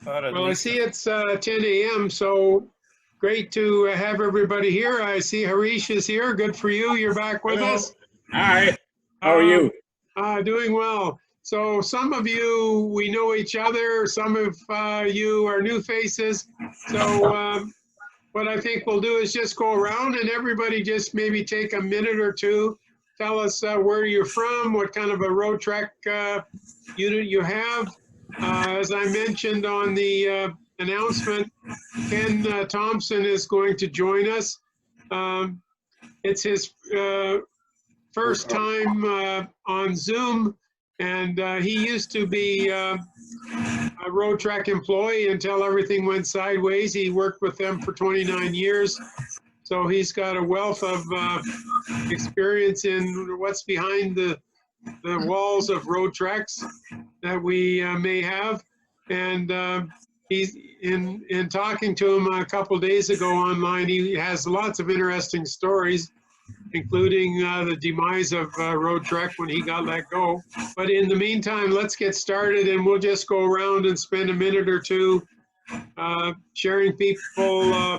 Well, I see it's 10 a.m., so great to have everybody here. I see Harish is here. Good for you. You're back with us. Hi. How are you? Doing well. So some of you, we know each other. Some of you are new faces. So what I think we'll do is just go around and everybody just maybe take a minute or two. Tell us where you're from, what kind of a road trek unit you have. As I mentioned on the announcement, Ken Thompson is going to join us. It's his first time on Zoom, and he used to be a road track employee until everything went sideways. He worked with them for 29 years, so he's got a wealth of experience in what's behind the walls of road treks that we may have. And he's in talking to him a couple days ago online, he has lots of interesting stories, including the demise of Roadtrek when he got let go. But in the meantime, let's get started and we'll just go around and spend a minute or two sharing people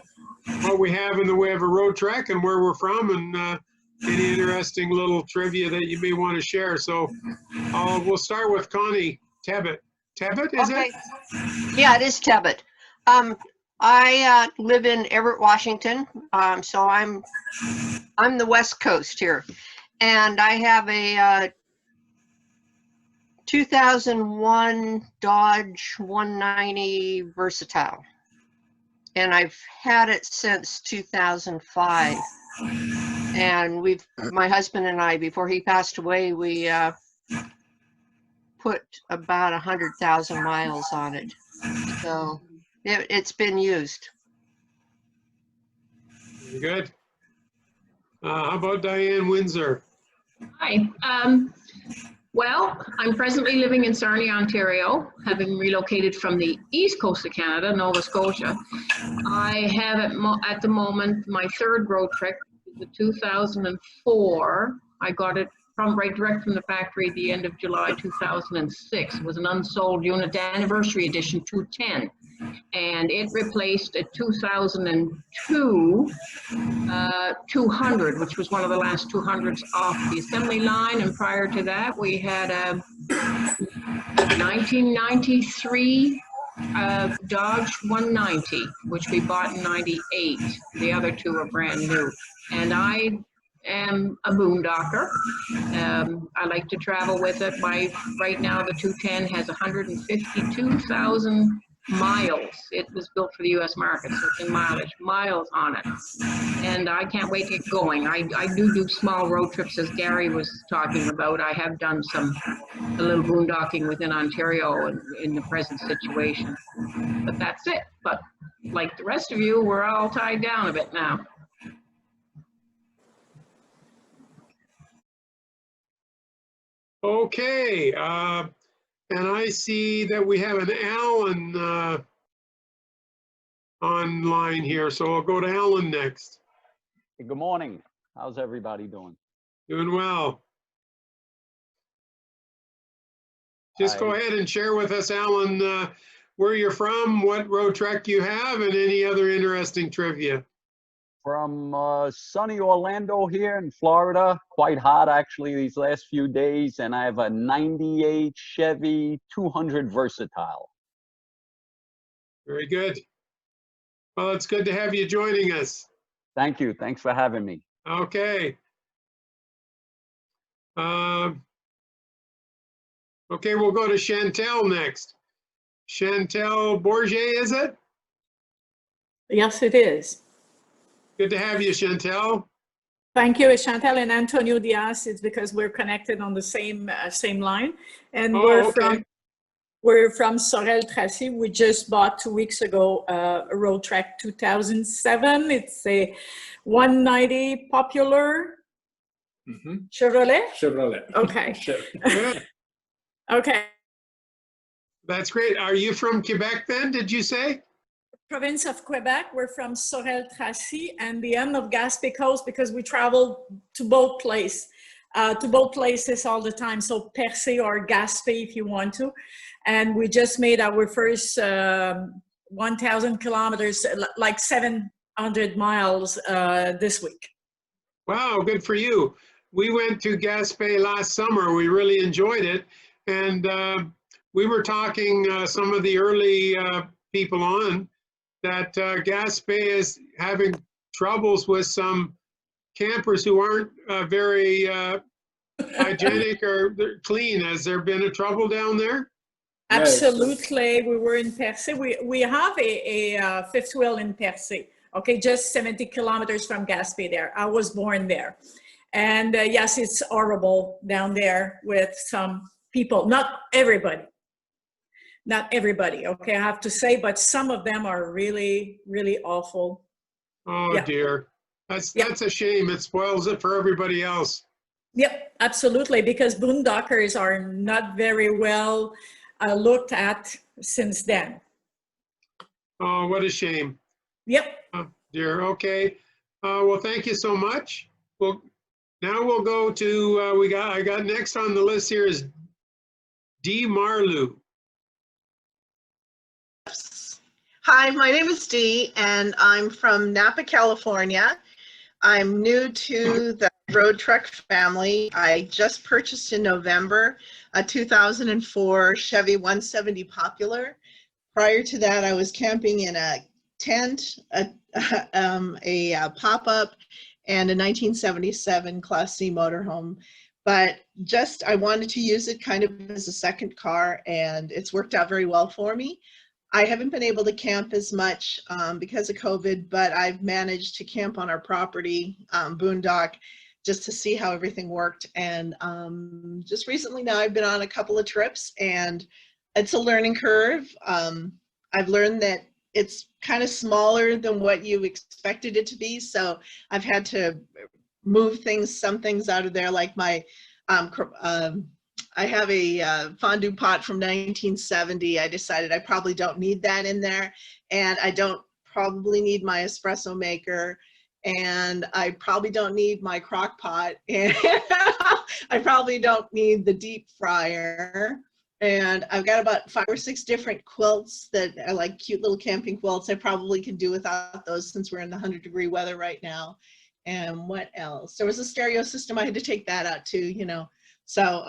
what we have in the way of a road trek and where we're from, and any interesting little trivia that you may want to share. So we'll start with Connie Tebbett. Tebbett, is it? Yeah, it is Tebbett. I live in Everett, Washington, so I'm the West Coast here, and I have a 2001 Dodge 190 Versatile, and I've had it since 2005. And my husband and I, before he passed away, we put about 100,000 miles on it. So it's been used. Very good. How about Diane Windsor? Hi. Well, I'm presently living in Sarnia, Ontario, having relocated from the east coast of Canada, Nova Scotia. I have at the moment my third road trek, the 2004. I got it right direct from the factory at the end of July 2006. It was an unsold unit, anniversary edition 210, and it replaced a 2002 200, which was one of the last 200s off the assembly line. And prior to that, we had a 1993 Dodge 190, which we bought in '98. The other two are brand new. And I am a boondocker. I like to travel with it. Right now, the 210 has 152,000 miles. It was built for the U.S. market, so it's in miles on it. And I can't wait to get going. I do small road trips, as Gary was talking about. I have done a little boondocking within Ontario in the present situation. But that's it. But like the rest of you, we're all tied down a bit now. Okay, and I see that we have an Alan online here, so I'll go to Alan next. Hey, good morning. How's everybody doing? Doing well. Just go ahead and share with us, Alan, where you're from, what road trek you have, and any other interesting trivia. From sunny Orlando here in Florida, quite hot actually these last few days, and I have a 98 Chevy 200 Versatile. Very good. Well, it's good to have you joining us. Thank you. Thanks for having me. Okay. Okay, we'll go to Chantel next. Chantel Bourget, is it? Yes, it is. Good to have you, Chantel. Thank you, Chantel and Antonio Diaz. It's because we're connected on the same line, and we're from Sorel-Tracy. We just bought 2 weeks ago a Roadtrek 2007. It's a 190 Popular Chevrolet. Chevrolet. Okay. Good. Okay. That's great. Are you from Quebec then, did you say? Province of Quebec. We're from Sorel-Tracy and the end of Gaspé Coast because we travel to both places. to both places all the time. So Percé or Gaspé if you want to. And we just made our first 1,000 kilometers, like 700 miles this week. Wow, good for you. We went to Gaspé last summer. We really enjoyed it. And we were talking some of the early people on that Gaspé is having troubles with some campers who aren't very hygienic or clean. Has there been a trouble down there? Absolutely. We were in Percé. We have a fifth wheel in Percé. Okay, just 70 kilometers from Gaspé there. I was born there. And yes, it's horrible down there with some people, not everybody, okay, I have to say, but some of them are really, really awful. Oh Yeah. dear, that's a shame. It spoils it for everybody else. Yep, absolutely, because boondockers are not very well looked at since then. Oh, what a shame. Yep. Oh, dear, okay. Well, thank you so much. Well, now we'll go to, I got next on the list here is Dee Marlew. Hi, my name is Dee, and I'm from Napa, California. I'm new to the Roadtrek family. I just purchased in November a 2004 Chevy 170 Popular. Prior to that, I was camping in a tent, a pop-up, and a 1977 Class C motorhome. But just, I wanted to use it kind of as a second car, and it's worked out very well for me. I haven't been able to camp as much because of COVID, but I've managed to camp on our property, boondock, just to see how everything worked. And just recently now I've been on a couple of trips, and it's a learning curve. I've learned that it's kind of smaller than what you expected it to be. So I've had to move some things out of there, like my, I have a fondue pot from 1970. I decided I probably don't need that in there, and I don't probably need my espresso maker, and I probably don't need my crock pot, and I probably don't need the deep fryer. And I've got about 5 or 6 different quilts that are like cute little camping quilts. I probably can do without those since we're in the 100-degree weather right now. And what else? There was a stereo system. I had to take that out too, you know. So,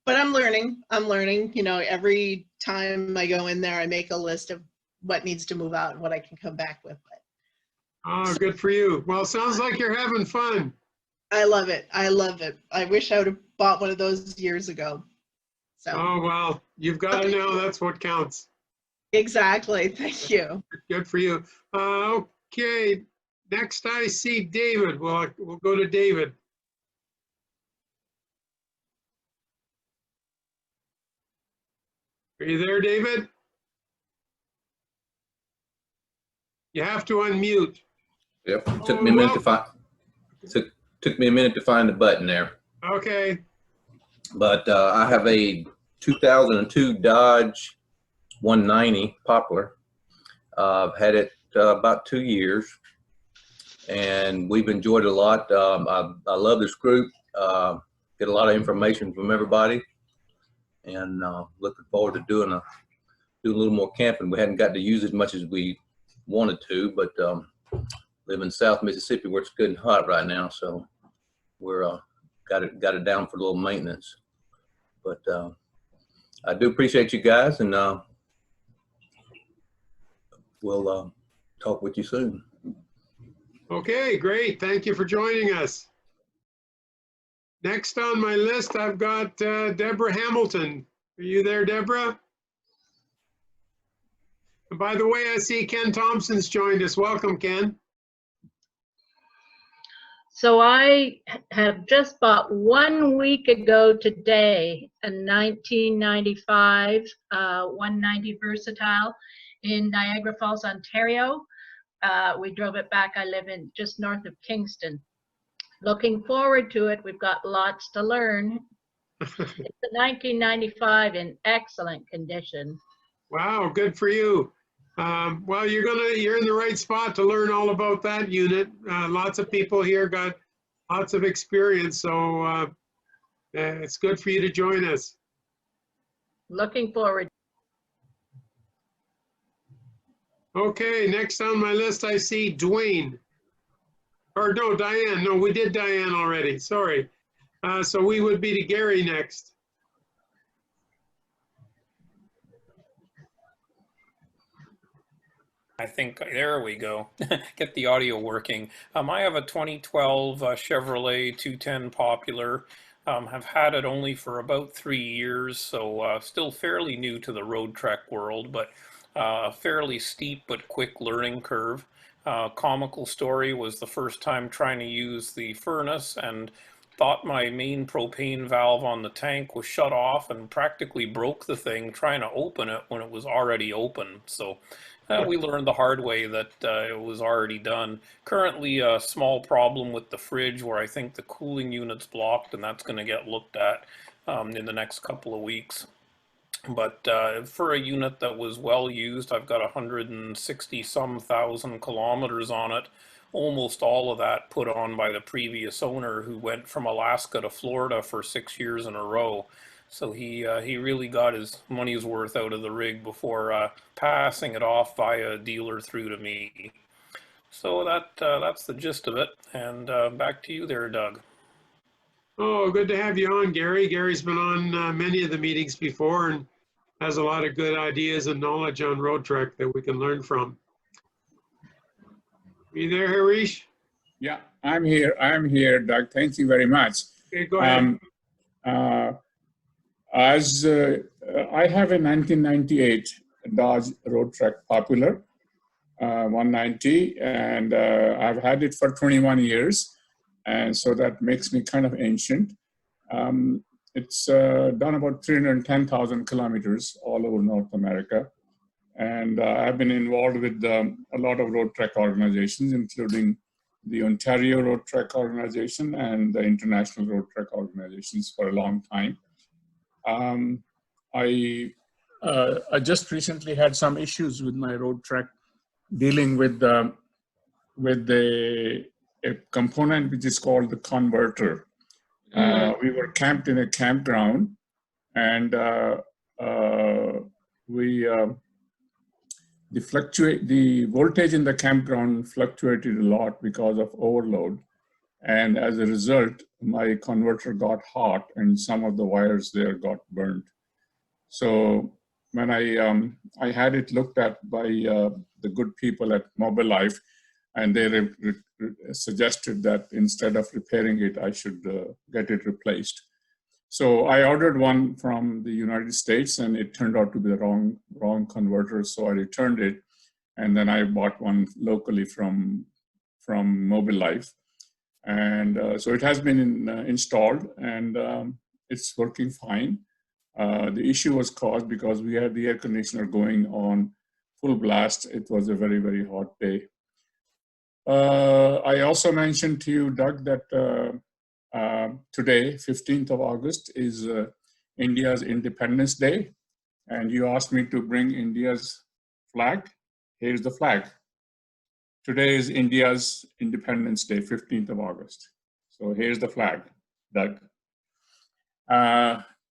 but I'm learning, you know, every time I go in there, I make a list of what needs to move out and what I can come back with. Oh, good for you. Well, sounds like you're having fun. I love it. I love it. I wish I would have bought one of those years ago. So. Oh, well, you've got it now. That's what counts. Exactly. Thank you. Good for you. Okay. Next I see David. We'll go to David. Are you there, David? You have to unmute. Yep. Took me a minute to find. Took me a minute to find the button there. Okay. But I have a 2002 Dodge 190 Popular. I've had it about 2 years, and we've enjoyed it a lot. I love this group. Get a lot of information from everybody, and looking forward to doing a little more camping. We hadn't got to use it as much as we wanted to, but live in South Mississippi where it's good and hot right now, so we're got it down for a little maintenance. But I do appreciate you guys, and we'll talk with you soon. Okay, great. Thank you for joining us. Next on my list, I've got Deborah Hamilton. Are you there, Deborah? And by the way, I see Ken Thompson's joined us. Welcome, Ken. So I have just bought 1 week ago today a 1995 190 Versatile in Niagara Falls, Ontario. We drove it back. I live in just north of Kingston. Looking forward to it. We've got lots to learn. It's a 1995 in excellent condition. Wow, good for you. Well, you're in the right spot to learn all about that unit. Lots of people here got lots of experience, so It's good for you to join us. Looking forward. Okay, next on my list, I see Dwayne. Or no, Diane. No, we did Diane already. Sorry. So we would be to Gary next. I think there we go. Get the audio working. I have a 2012 Chevrolet 210 Popular. Have had it only for about 3 years, so still fairly new to the road trek world, but a fairly steep but quick learning curve. Comical story was the first time trying to use the furnace and thought my main propane valve on the tank was shut off and practically broke the thing trying to open it when it was already open. So we learned the hard way that it was already done. Currently a small problem with the fridge where I think the cooling unit's blocked, and that's going to get looked at in the next couple of weeks. But for a unit that was well used, I've got 160 some thousand kilometers on it. Almost all of that put on by the previous owner, who went from Alaska to Florida for 6 years in a row. So he really got his money's worth out of the rig before passing it off via a dealer through to me. So that's the gist of it. And back to you there, Doug. Oh, good to have you on, Gary. Gary's been on many of the meetings before and has a lot of good ideas and knowledge on road trek that we can learn from. Are you there, Harish? Yeah, I'm here. I'm here, Doug. Thank you very much. Okay, go ahead. I have a 1998 Dodge Roadtrek Popular 190, and I've had it for 21 years. And so that makes me kind of ancient. It's done about 310,000 kilometers all over North America. And I've been involved with a lot of road trek organizations, including the Ontario Road Trek Organization and the International Road Trek Organizations for a long time. I just recently had some issues with my road trek dealing with a component which is called the converter. We were camped in a campground, and the voltage in the campground fluctuated a lot because of overload, and as a result, my converter got hot, and some of the wires there got burnt. So when I had it looked at by the good people at Mobile Life, and they suggested that instead of repairing it, I should get it replaced. So I ordered one from the United States, and it turned out to be the wrong converter. So I returned it, and then I bought one locally from Mobile Life, and so it has been installed, and it's working fine. The issue was caused because we had the air conditioner going on full blast. It was a very, very hot day. I also mentioned to you, Doug, that today, 15th of August, is India's Independence Day. And you asked me to bring India's flag. Here's the flag. Today is India's Independence Day, 15th of August. So here's the flag, Doug.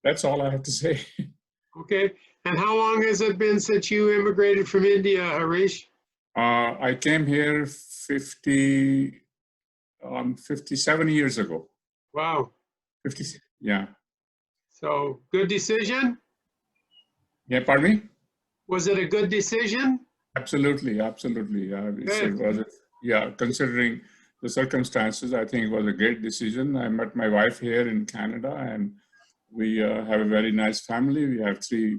That's all I have to say. Okay. And how long has it been since you immigrated from India, Harish? I came here 57 years ago. Wow. 50, yeah. So good decision? Yeah, pardon me? Was it a good decision? Absolutely, absolutely. Considering the circumstances, I think it was a great decision. I met my wife here in Canada, and we have a very nice family. We have 3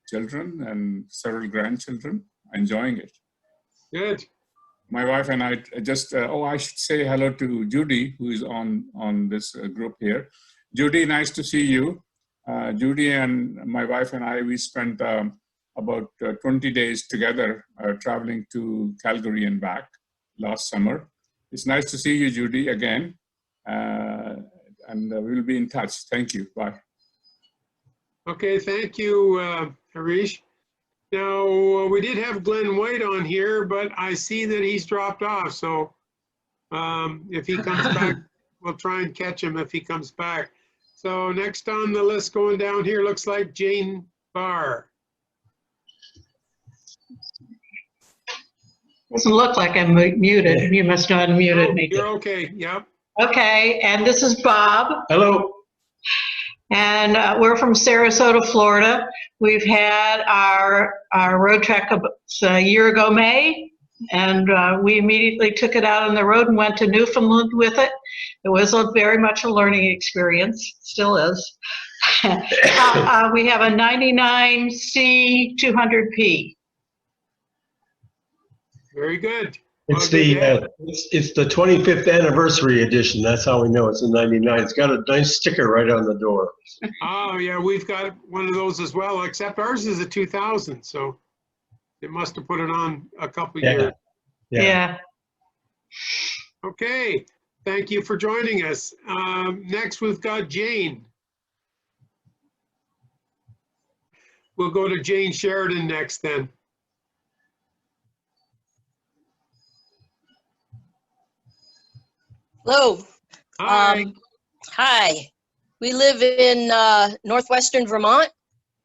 children and several grandchildren, enjoying it. Good. My wife and I just, I should say hello to Judy, who is on this group here. Judy, nice to see you. Judy and my wife and I, we spent about 20 days together traveling to Calgary and back last summer. It's nice to see you, Judy, again. And we'll be in touch. Thank you. Bye. Okay, thank you, Harish. Now, we did have Glenn White on here, but I see that he's dropped off. So if he comes back, we'll try and catch him if he comes back. So next on the list going down here looks like Jane Barr. Doesn't look like I'm muted. You must not have muted me. You're okay, yep. Okay, and this is Bob, Hello. and we're from Sarasota, Florida. We've had our road trek a year ago, May, and we immediately took it out on the road and went to Newfoundland with it. It was very much a learning experience, still is. We have a 99C 200P. Very good. It's Well, good to have- it's the 25th anniversary edition. That's how we know it's a 99. It's got a nice sticker right on the door. Oh, yeah, we've got one of those as well, except ours is a 2000, so it must have put it on a couple Yeah. years. Yeah. Okay, thank you for joining us. Next, we've got Jane. We'll go to Jane Sheridan next then. Hello. Hi. Hi. We live in northwestern Vermont,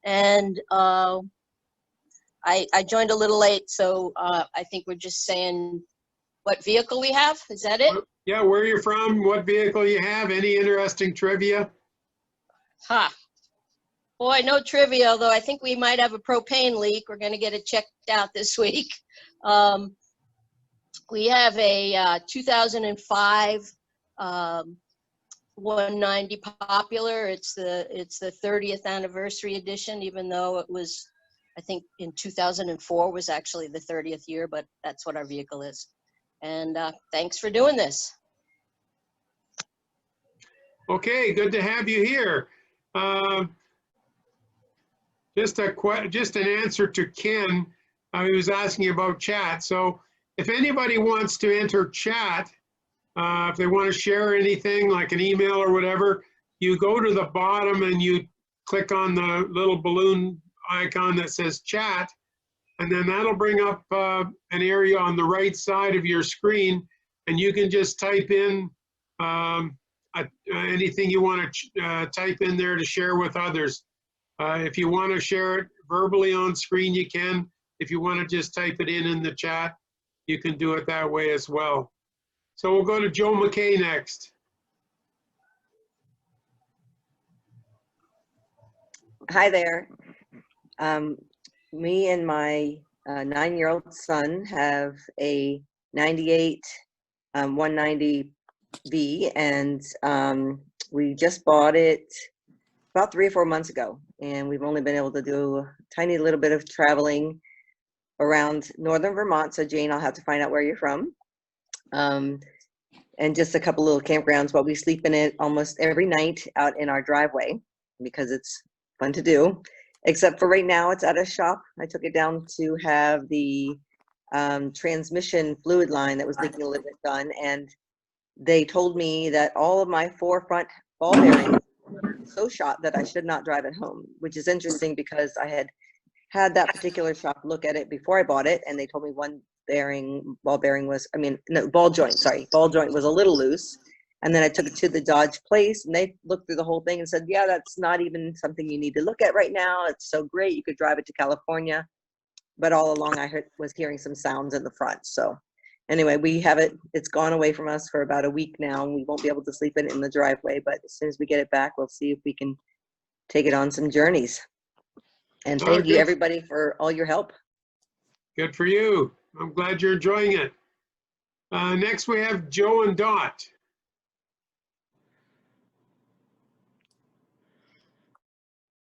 and I joined a little late, so I think we're just saying what vehicle we have. Is that it? Yeah, where you're from, what vehicle you have, any interesting trivia? Ha. Boy, no trivia, although I think we might have a propane leak. We're going to get it checked out this week. We have a 2005 190 Popular. It's the 30th anniversary edition, even though it was, I think in 2004 was actually the 30th year, but that's what our vehicle is. And thanks for doing this. Okay, good to have you here. Just an answer to Ken. He was asking about chat. So if anybody wants to enter chat, if they want to share anything like an email or whatever, you go to the bottom and you click on the little balloon icon that says chat, and then that'll bring up an area on the right side of your screen, and you can just type in anything you want to type in there to share with others. If you want to share it verbally on screen, you can. If you want to just type it in the chat, you can do it that way as well. So we'll go to Joe McKay next. Hi there. Me and my 9-year-old son have a 98 190V, and we just bought it about 3 or 4 months ago, and we've only been able to do a tiny little bit of traveling around northern Vermont. So Jane, I'll have to find out where you're from. And just a couple little campgrounds, but we sleep in it almost every night out in our driveway because it's fun to do. Except for right now, it's at a shop. I took it down to have the transmission fluid line that was leaking a little bit done, and they told me that all of my 4 front ball bearings were so shot that I should not drive it home, which is interesting because I had that particular shop look at it before I bought it, and they told me one ball joint was a little loose. And then I took it to the Dodge place, and they looked through the whole thing and said, yeah, that's not even something you need to look at right now. It's so great, you could drive it to California. But all along I was hearing some sounds in the front. So anyway, we have it. It's gone away from us for about a week now, and we won't be able to sleep in the driveway. But as soon as we get it back, we'll see if we can take it on some journeys. And thank you, everybody, for all your help. Good for you. I'm glad you're enjoying it. Next, we have Joe and Dot.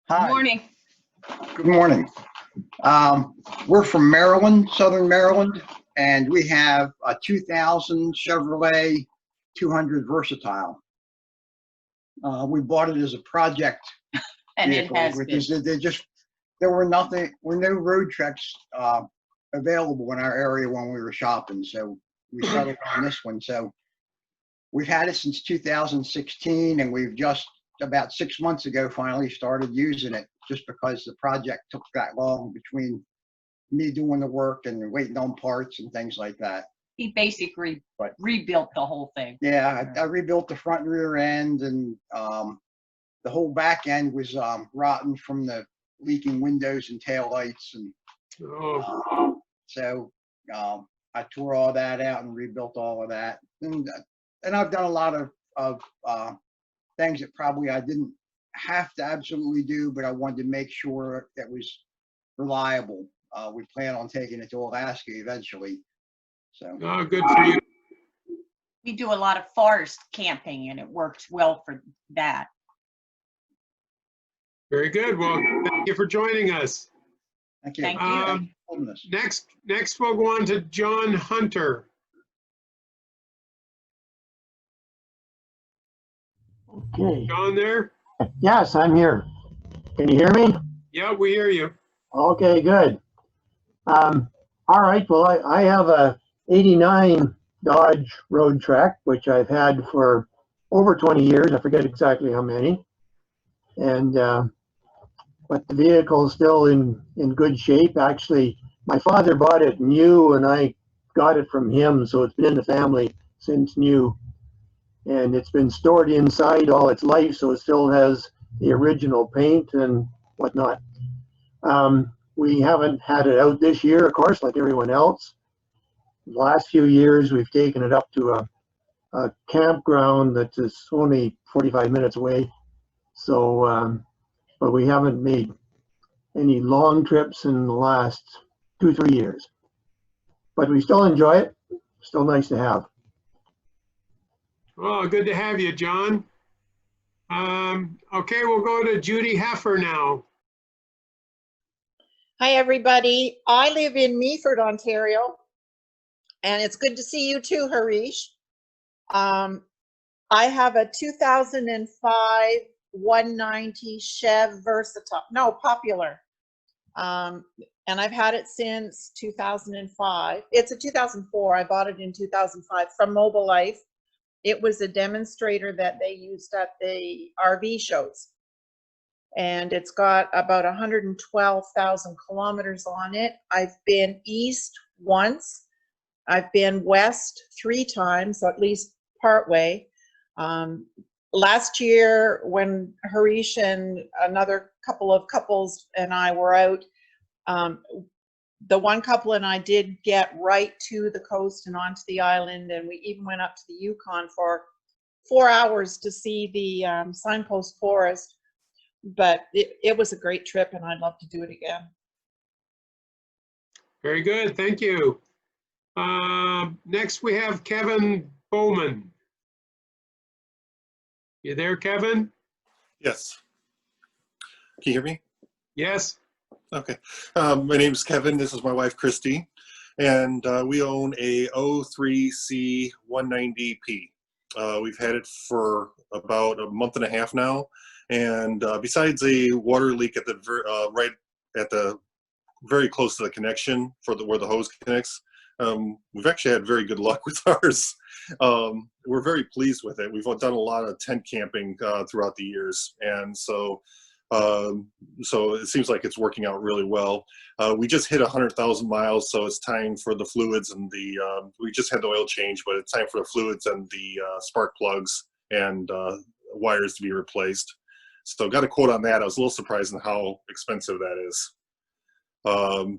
Hi. Good morning. Good morning. We're from Maryland, Southern Maryland, and we have a 2000 Chevrolet 200 Versatile. We bought it as a project And vehicle, it has which been. is there were no road treks available in our area when we were shopping, so we settled on this one. So we've had it since 2016, and we've just about 6 months ago finally started using it, just because the project took that long between me doing the work and waiting on parts and things like that. He basically rebuilt the whole thing. Yeah, I rebuilt the front and rear end, and the whole back end was rotten from the leaking windows and tail lights, and so I tore all that out and rebuilt all of that. And I've done a lot of things that probably I didn't have to absolutely do, but I wanted to make sure it was reliable. We plan on taking it to Alaska eventually. So. Oh, good for you. We do a lot of forest camping, and it works well for that. Very good. Well, thank you for joining us. Thank you. Thank you. Next we'll go on to John Hunter. Okay. John there? Yes, I'm here. Can you hear me? Yeah, we hear you. Okay, good. All right. Well, I have a 89 Dodge Roadtrek, which I've had for over 20 years. I forget exactly how many. And but the vehicle is still in good shape. Actually, my father bought it new, and I got it from him, so it's been in the family since new. And it's been stored inside all its life, so it still has the original paint and whatnot. We haven't had it out this year, of course, like everyone else. The last few years, we've taken it up to a campground that is only 45 minutes away. So, but we haven't made any long trips in the last 2-3 years. But we still enjoy it. Still nice to have. Oh, good to have you, John. Okay, we'll go to Judy Heffer now. Hi, everybody. I live in Meaford, Ontario, and it's good to see you too, Harish. I have a 2005 190 Chev Versatile, no, Popular, and I've had it since 2005. It's a 2004. I bought it in 2005 from Mobile Life. It was a demonstrator that they used at the RV shows. And it's got about 112,000 kilometers on it. I've been east once. I've been west 3 times, so at least part way. Last year, when Harish and another couple of couples and I were out, the one couple and I did get right to the coast and onto the island, and we even went up to the Yukon for 4 hours to see the signpost forest. But it was a great trip, and I'd love to do it again. Very good, thank you. Next we have Kevin Bowman. You there, Kevin? Yes. Can you hear me? Yes. Okay. My name is Kevin. This is my wife, Christy. And we own a 03C 190P. We've had it for about a month and a half now. And besides a water leak at the right at the very close to the connection for where the hose connects, we've actually had very good luck with ours. We're very pleased with it. We've done a lot of tent camping throughout the years, and so it seems like it's working out really well. We just hit 100,000 miles, so it's time for the fluids and the we just had the oil change, but it's time for the fluids and the spark plugs and wires to be replaced. So got a quote on that. I was a little surprised in how expensive that is.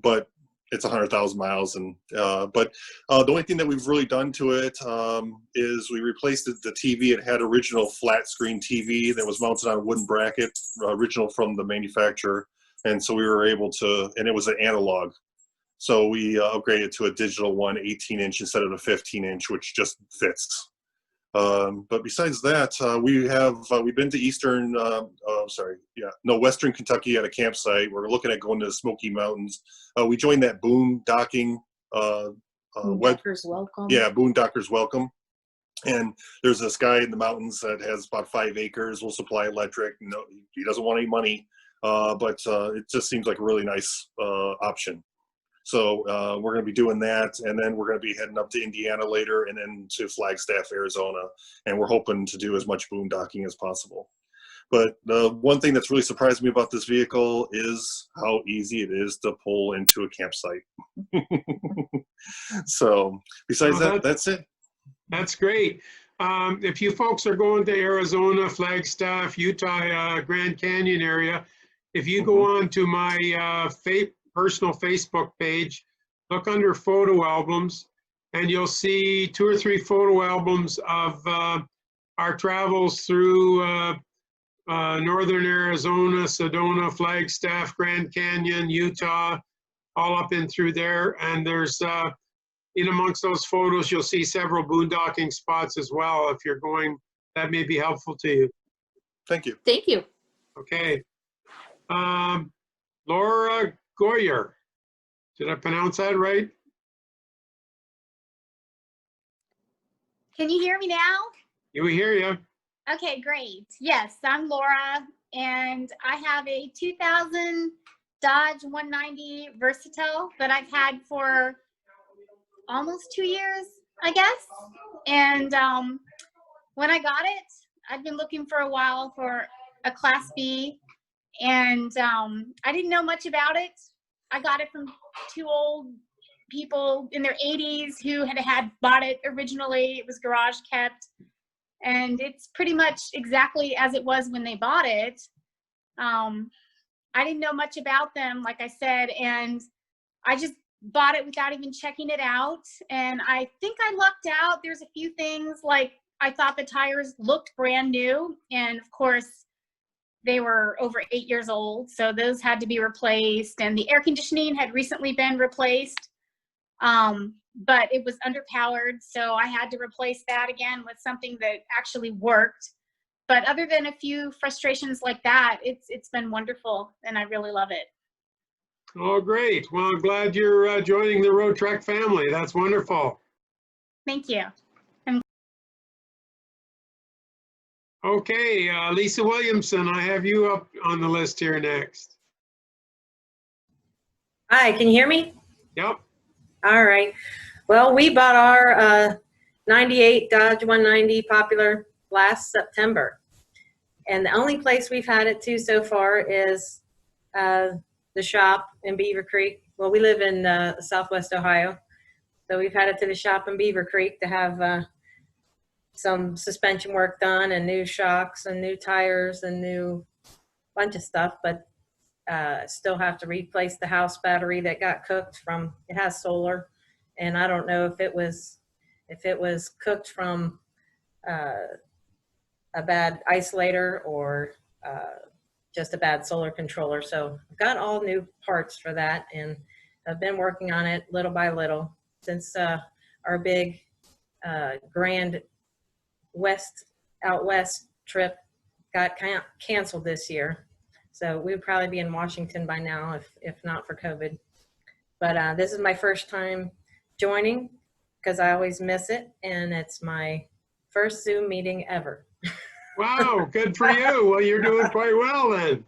But it's 100,000 miles, and the only thing that we've really done to it is we replaced the TV. It had original flat screen TV that was mounted on a wooden bracket, original from the manufacturer, and so we were able to, and it was an analog. So we upgraded to a digital one, 18-inch instead of a 15-inch, which just fits. But besides that, we've been to Western Kentucky at a campsite. We're looking at going to the Smoky Mountains. We joined that boondocking Boondockers Welcome. Yeah, Boondockers Welcome. And there's this guy in the mountains that has about 5 acres. Will supply electric. No, he doesn't want any money, but it just seems like a really nice option. So we're going to be doing that, and then we're going to be heading up to Indiana later, and then to Flagstaff, Arizona, and we're hoping to do as much boondocking as possible. But the one thing that's really surprised me about this vehicle is how easy it is to pull into a campsite. So besides that's it. That's great. if you folks are going to Arizona, Flagstaff, Utah, Grand Canyon area, if you go on to my personal Facebook page, look under photo albums, and you'll see 2 or 3 photo albums of our travels through northern Arizona, Sedona, Flagstaff, Grand Canyon, Utah, all up in through there. And there's in amongst those photos, you'll see several boondocking spots as well. If you're going, that may be helpful to you. Thank you. Thank you. Okay. Laura Goyer. Did I pronounce that right? Can you hear me now? We hear you. Okay, great. Yes, I'm Laura, and I have a 2000 Dodge 190 Versatile that I've had for almost 2 years, I guess. And when I got it, I've been looking for a while for a Class B, and I didn't know much about it. I got it from 2 old people in their 80s who had bought it originally. It was garage kept, and it's pretty much exactly as it was when they bought it. I didn't know much about them, like I said, and I just bought it without even checking it out. And I think I lucked out. There's a few things, like I thought the tires looked brand new, and of course they were over 8 years old, so those had to be replaced, and the air conditioning had recently been replaced, but it was underpowered, so I had to replace that again with something that actually worked. But other than a few frustrations like that, it's been wonderful, and I really love it. Oh, great. Well, I'm glad you're joining the Roadtrek family. That's wonderful. Thank you. Okay, Lisa Williamson, I have you up on the list here next. Hi, can you hear me? Yep. All right. Well, we bought our 98 Dodge 190 Popular last September. And the only place we've had it to so far is the shop in Beaver Creek. Well, we live in Southwest Ohio. So we've had it to the shop in Beaver Creek to have some suspension work done and new shocks and new tires and new bunch of stuff, but still have to replace the house battery that got cooked from, it has solar, and I don't know if it was cooked from a bad isolator or just a bad solar controller. So I've got all new parts for that, and I've been working on it little by little since our big grand out west trip got canceled this year. So we would probably be in Washington by now if not for COVID. But this is my first time joining because I always miss it, and it's my first Zoom meeting ever. Wow, good for you. Well, you're doing quite well then.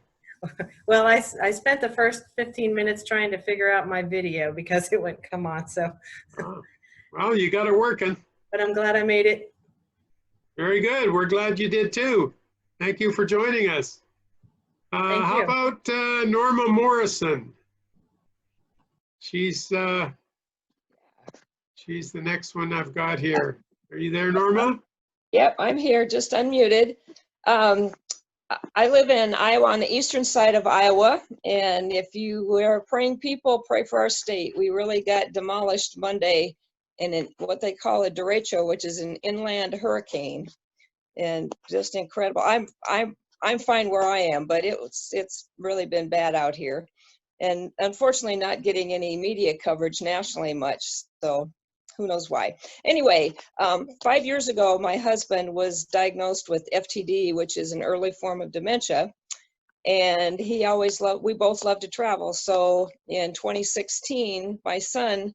Well, I spent the first 15 minutes trying to figure out my video because it wouldn't come on. So, well, you got it working. But I'm glad I made it. Very good. We're glad you did too. Thank you for joining us. How about Norma Morrison? She's the next one I've got here. Are you there, Norma? Yep, I'm here, just unmuted. I live in Iowa, on the eastern side of Iowa, and if you are praying people, pray for our state. We really got demolished Monday in what they call a derecho, which is an inland hurricane, and just incredible. I'm fine where I am, but it's really been bad out here, and unfortunately not getting any media coverage nationally much, so who knows why. Anyway, 5 years ago, my husband was diagnosed with FTD, which is an early form of dementia, and we both love to travel. So in 2016, my son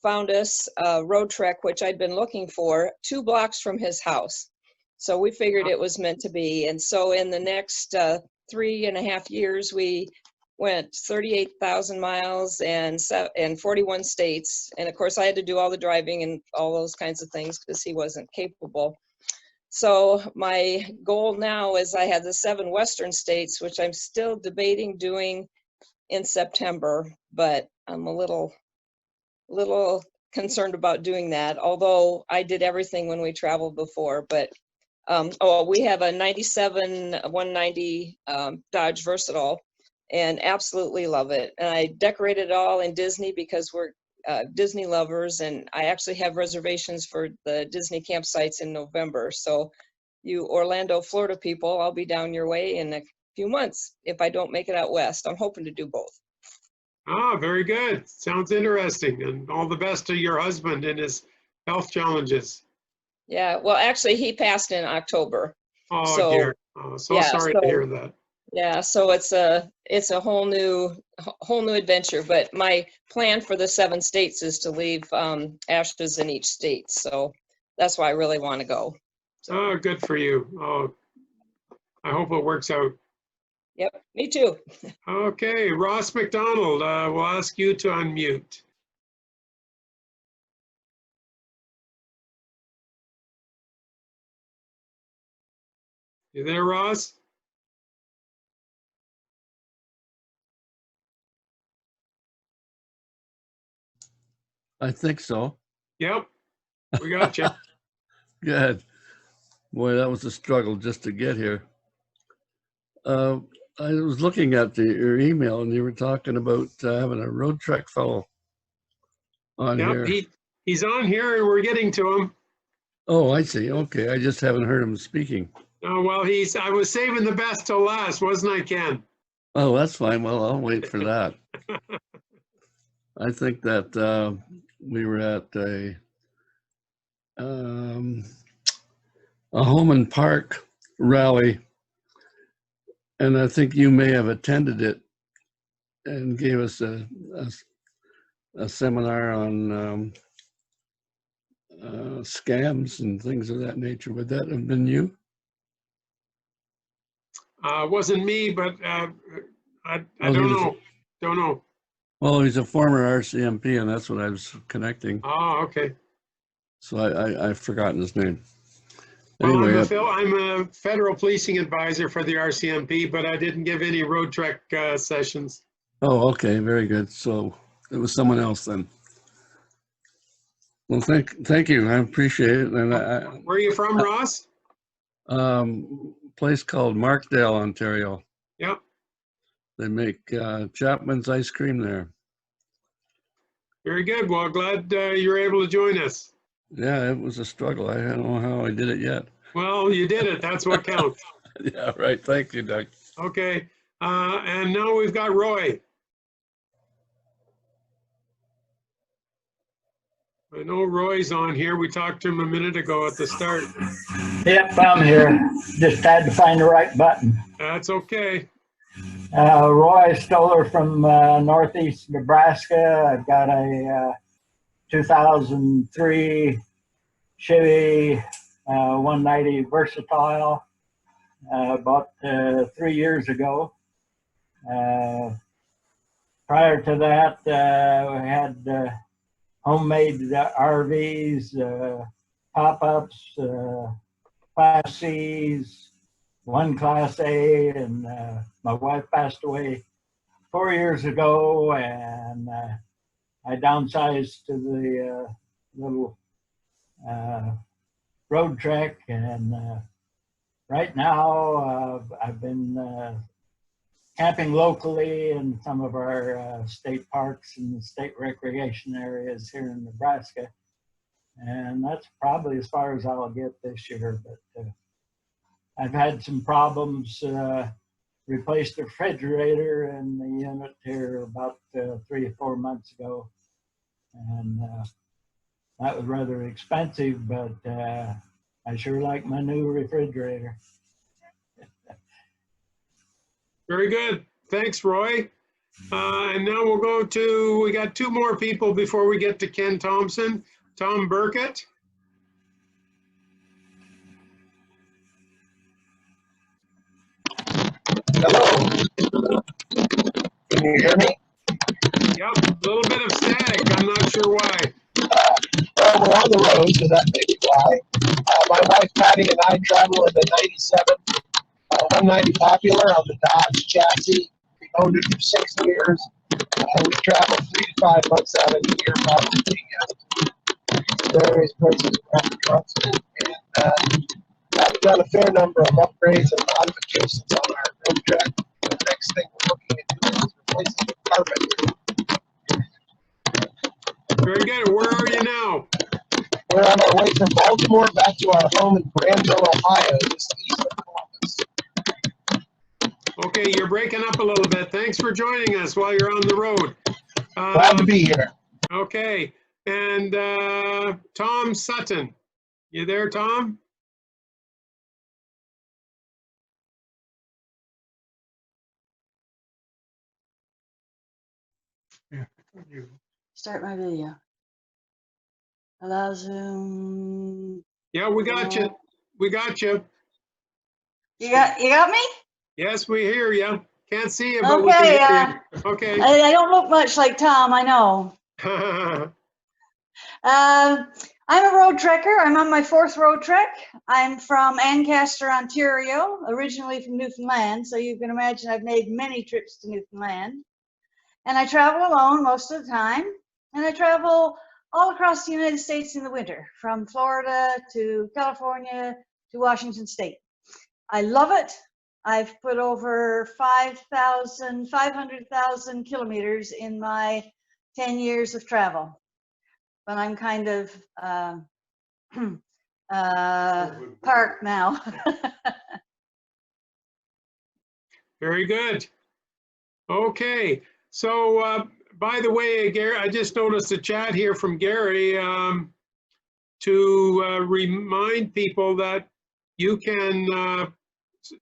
found us a Roadtrek, which I'd been looking for, 2 blocks from his house. So we figured it was meant to be. And so in the next 3.5 years, we went 38,000 miles and 41 states. And of course, I had to do all the driving and all those kinds of things because he wasn't capable. So my goal now is I have the 7 Western states, which I'm still debating doing in September, but I'm a little concerned about doing that, although I did everything when we traveled before. But oh, we have a 97 190 Dodge Versatile and absolutely love it. And I decorated it all in Disney because we're Disney lovers, and I actually have reservations for the Disney campsites in November. So you Orlando, Florida people, I'll be down your way in a few months if I don't make it out west. I'm hoping to do both. Ah, very good. Sounds interesting. And all the best to your husband and his health challenges. Yeah, well, actually, he passed in October. Oh, So, dear. Oh, so yeah, sorry so, to hear that. yeah, so it's a whole new adventure. But my plan for the 7 states is to leave ashes in each state. So that's why I really want to go. So. Oh, good for you. Oh, I hope it works out. Yep, me too. Okay, Ross McDonald, we'll ask you to unmute. You there, Ross? I think so. Yep, we got you. Good. Boy, that was a struggle just to get here. I was looking at your email, and you were talking about having a road trek fellow on here. He's on here, and we're getting to him. Oh, I see. Okay, I just haven't heard him speaking. Oh, well, I was saving the best till last, wasn't I, Ken? Oh, that's fine. Well, I'll wait for that. I think that we were at a home and park rally, and I think you may have attended it and gave us a seminar on scams and things of that nature. Would that have been you? It wasn't me, but I don't know. Don't know. Well, he's a former RCMP, and that's what I was connecting. Oh, okay. So I've forgotten his name. Well, Anyway, I'm a federal policing advisor for the RCMP, but I didn't give any road trek sessions. oh, okay, very good. So it was someone else then. Well, thank you. I appreciate it. And Where are you from, Ross? Place called Markdale, Ontario. Yep. They make Chapman's ice cream there. Very good. Well, glad you were able to join us. Yeah, it was a struggle. I don't know how I did it yet. Well, you did it. That's what counts. Yeah, right. Thank you, Doug. Okay. And now we've got Roy. I know Roy's on here. We talked to him a minute ago at the start. Yep, I'm here. Just had to find the right button. That's okay. Roy Stoller from Northeast Nebraska. I've got a 2003 Chevy 190 Versatile. About 3 years ago. Prior to that, we had homemade RVs, pop-ups, Class C's, one Class A, and my wife passed away 4 years ago, and I downsized to the little road trek, and right now I've been camping locally in some of our state parks and state recreation areas here in Nebraska, and that's probably as far as I'll get this year. But I've had some problems. Replaced the refrigerator in the unit here about 3 or 4 months ago, and that was rather expensive, but I sure like my new refrigerator. Very good. Thanks, Roy. And now we'll go to, we got 2 more people before we get to Ken Thompson. Tom Burkett. Hello. Can you hear me? Yep, a little bit of static. I'm not sure why. Well, we're on the road, so that may be why. My wife Patty and I travel in the 97 190 Popular on the Dodge chassis. We owned it for 6 years. We travel 3 to 5 months out of the year, probably various places around Thompson. And I've done a fair number of upgrades and modifications on our road track. The next thing we're looking at doing is replacing the carpet. Very good. Where are you now? We're on our way from Baltimore back to our home in Granville, Ohio, just east of Columbus. Okay, you're breaking up a little bit. Thanks for joining us while you're on the road. Glad to be here. Okay, and Tom Sutton. You there, Tom? Start my video. Allow Zoom. Yeah, we got you. We got you. You got me? Yes, we hear you. Can't see you, but we Okay. can hear you. Okay. I don't look much like Tom, I know. I'm a road trekker. I'm on my 4th road trek. I'm from Ancaster, Ontario, originally from Newfoundland. So you can imagine I've made many trips to Newfoundland. And I travel alone most of the time. And I travel all across the United States in the winter, from Florida to California to Washington State. I love it. I've put over 500,000 kilometers in my 10 years of travel. But I'm kind of parked now. Very good. Okay, so by the way, Gary, I just noticed a chat here from Gary to remind people that you can,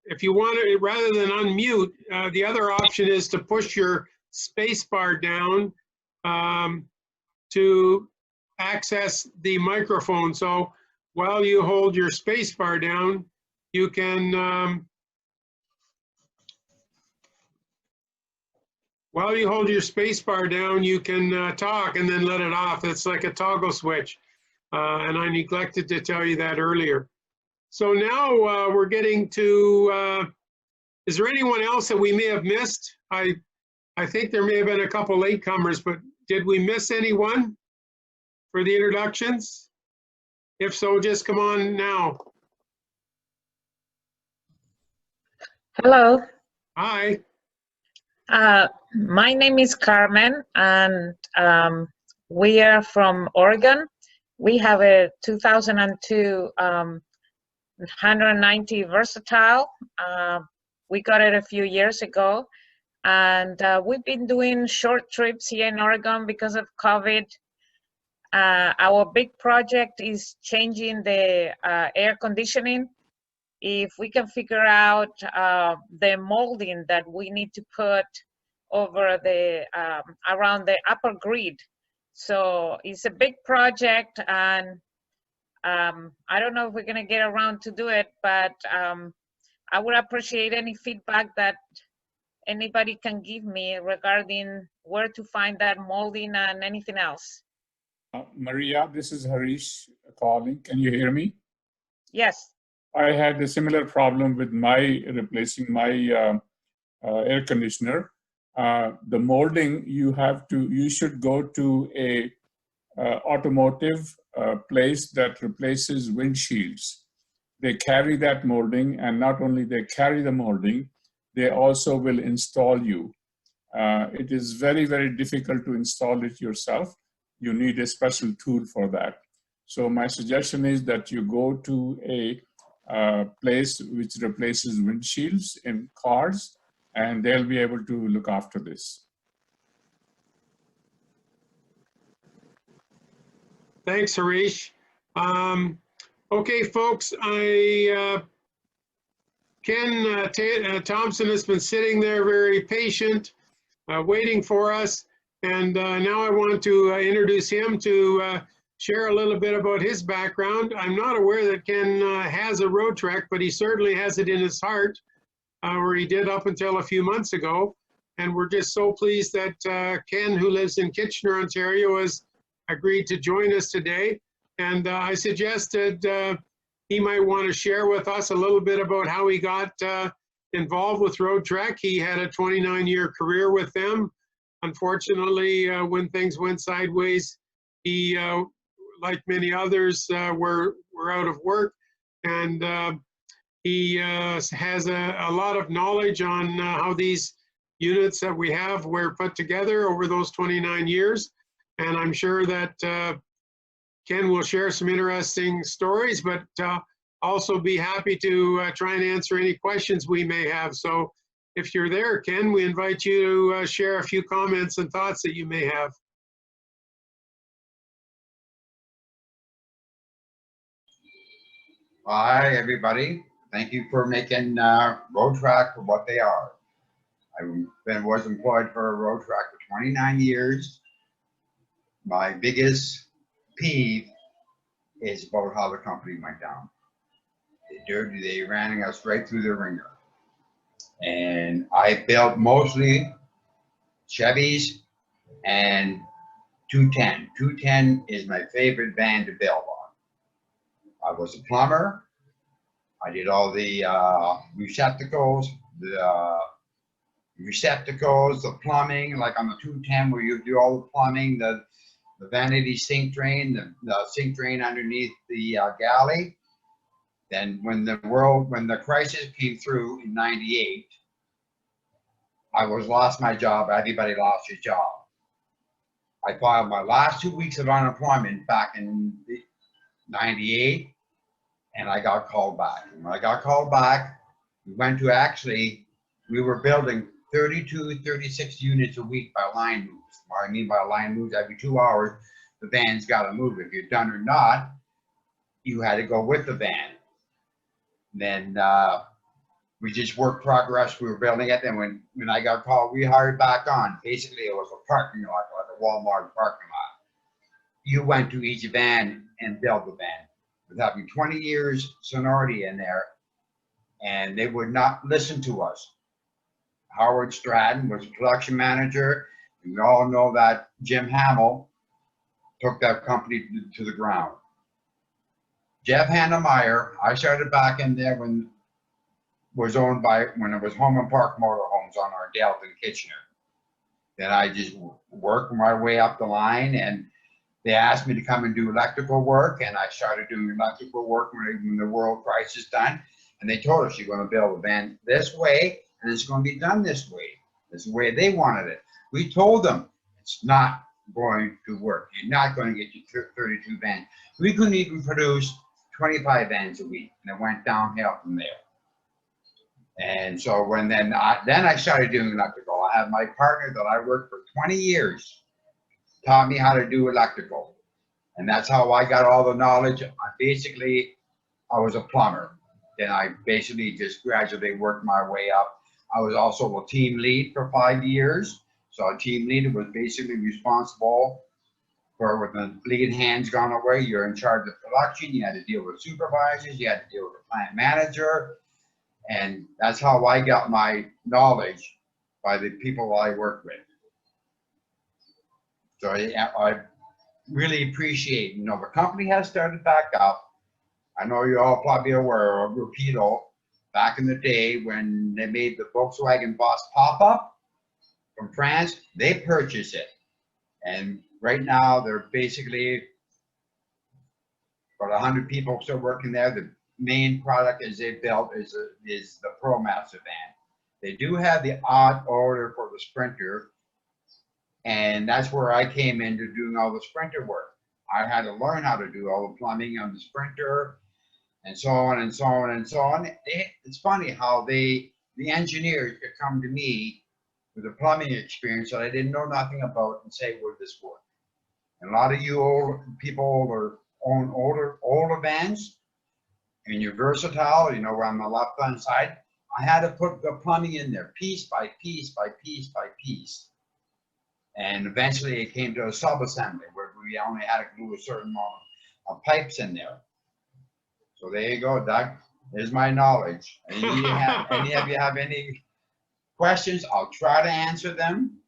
if you want to, rather than unmute, the other option is to push your space bar down to access the microphone. So while you hold your space bar down, you can, while you hold your space bar down, you can talk and then let it off. It's like a toggle switch. And I neglected to tell you that earlier. So now we're getting to, is there anyone else that we may have missed? I think there may have been a couple latecomers, but did we miss anyone for the introductions? If so, just come on now. Hello. Hi. My name is Carmen, and we are from Oregon. We have a 2002 190 Versatile. We got it a few years ago, and we've been doing short trips here in Oregon because of COVID. Our big project is changing the air conditioning. If we can figure out the molding that we need to put over the around the upper grid. So it's a big project, and I don't know if we're gonna get around to do it, but I would appreciate any feedback that anybody can give me regarding where to find that molding and anything else. Maria, this is Harish calling. Can you hear me? Yes. I had a similar problem with replacing my air conditioner. The molding, you should go to a automotive place that replaces windshields. They carry that molding, and not only they carry the molding, they also will install you. It is very, very difficult to install it yourself. You need a special tool for that. So my suggestion is that you go to a place which replaces windshields in cars, and they'll be able to look after this. Thanks, Harish. Okay, folks, Ken Thompson has been sitting there very patient, waiting for us. And now I want to introduce him to share a little bit about his background. I'm not aware that Ken has a road trek, but he certainly has it in his heart, where he did up until a few months ago. And we're just so pleased that Ken, who lives in Kitchener, Ontario, has agreed to join us today. And I suggested he might want to share with us a little bit about how he got involved with Roadtrek. He had a 29-year career with them. unfortunately, when things went sideways, he, like many others, were out of work, and he has a lot of knowledge on how these units that we have were put together over those 29 years. And I'm sure that Ken will share some interesting stories, but also be happy to try and answer any questions we may have. So if you're there, Ken, we invite you to share a few comments and thoughts that you may have. Hi, everybody. Thank you for making Roadtrek for what they are. I was employed for Roadtrek for 29 years. My biggest peeve is about how the company went down. They ran us right through the ringer. And I built mostly Chevys and 210. 210 is my favorite van to build on. I was a plumber. I did all the receptacles, the plumbing, like on the 210 where you do all the plumbing, the vanity sink drain, the sink drain underneath the galley. Then when the crisis came through in '98, I lost my job. Everybody lost his job. I filed my last 2 weeks of unemployment back in '98, and I got called back. And when I got called back, we were building 32, 36 units a week by line moves. What I mean by line moves, every 2 hours, the van's got to move. If you're done or not, you had to go with the van. Then we just worked progress. We were building it. And when I got called, we hired back on. Basically, it was a parking lot, like a Walmart parking lot. You went to each van and built the van. With having 20 years seniority in there, and they would not listen to us. Howard Stratton was production manager. And we all know that Jim Hamill took that company to the ground. Jeff Hannemeyer, I started back in there when it was Home and Park Motorhomes on our Dalton Kitchener. Then I just worked my way up the line, and they asked me to come and do electrical work, and I started doing electrical work when the world crisis done. And they told us, you're going to build a van this way, and it's going to be done this way. This is the way they wanted it. We told them it's not going to work. You're not going to get your 32 vans. We couldn't even produce 25 vans a week, and it went downhill from there. And so then I started doing electrical. I had my partner that I worked for 20 years, taught me how to do electrical. And that's how I got all the knowledge. I was a plumber. Then I basically just gradually worked my way up. I was also a team lead for 5 years. So a team leader was basically responsible for when the lead hand's gone away, you're in charge of production. You had to deal with supervisors. You had to deal with the plant manager. And that's how I got my knowledge, by the people I work with. So I really appreciate, the company has started back up. I know you're all probably aware of Rapido back in the day when they made the Volkswagen Bus pop-up from France. They purchased it. And right now they're basically about 100 people still working there. The main product is they built is the ProMaster van. They do have the odd order for the Sprinter, and that's where I came into doing all the Sprinter work. I had to learn how to do all the plumbing on the Sprinter, and so on and so on and so on. It's funny how the engineers could come to me with a plumbing experience that I didn't know nothing about and say, would this work? And a lot of you old people own older vans, and you're versatile, where on the left-hand side, I had to put the plumbing in there piece by piece by piece by piece. And eventually it came to a sub-assembly where we only had to glue a certain amount of pipes in there. So there you go, Doug. There's my knowledge. Any of you have any questions? I'll try to answer them.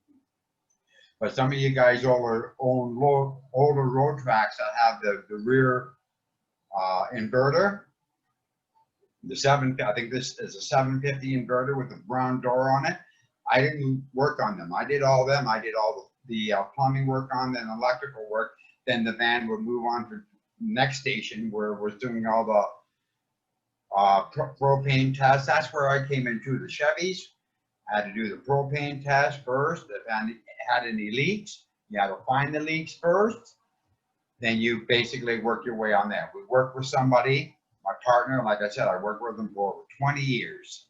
But some of you guys own older Roadtreks that have the rear inverter. I think this is a 750 inverter with a brown door on it. I didn't work on them. I did all of them. I did all the plumbing work on them, electrical work. Then the van would move on to the next station where it was doing all the propane tests. That's where I came into the Chevys. I had to do the propane test first. If it had any leaks, you had to find the leaks first. Then you basically work your way on that. We worked with somebody, my partner, like I said, I worked with him for over 20 years.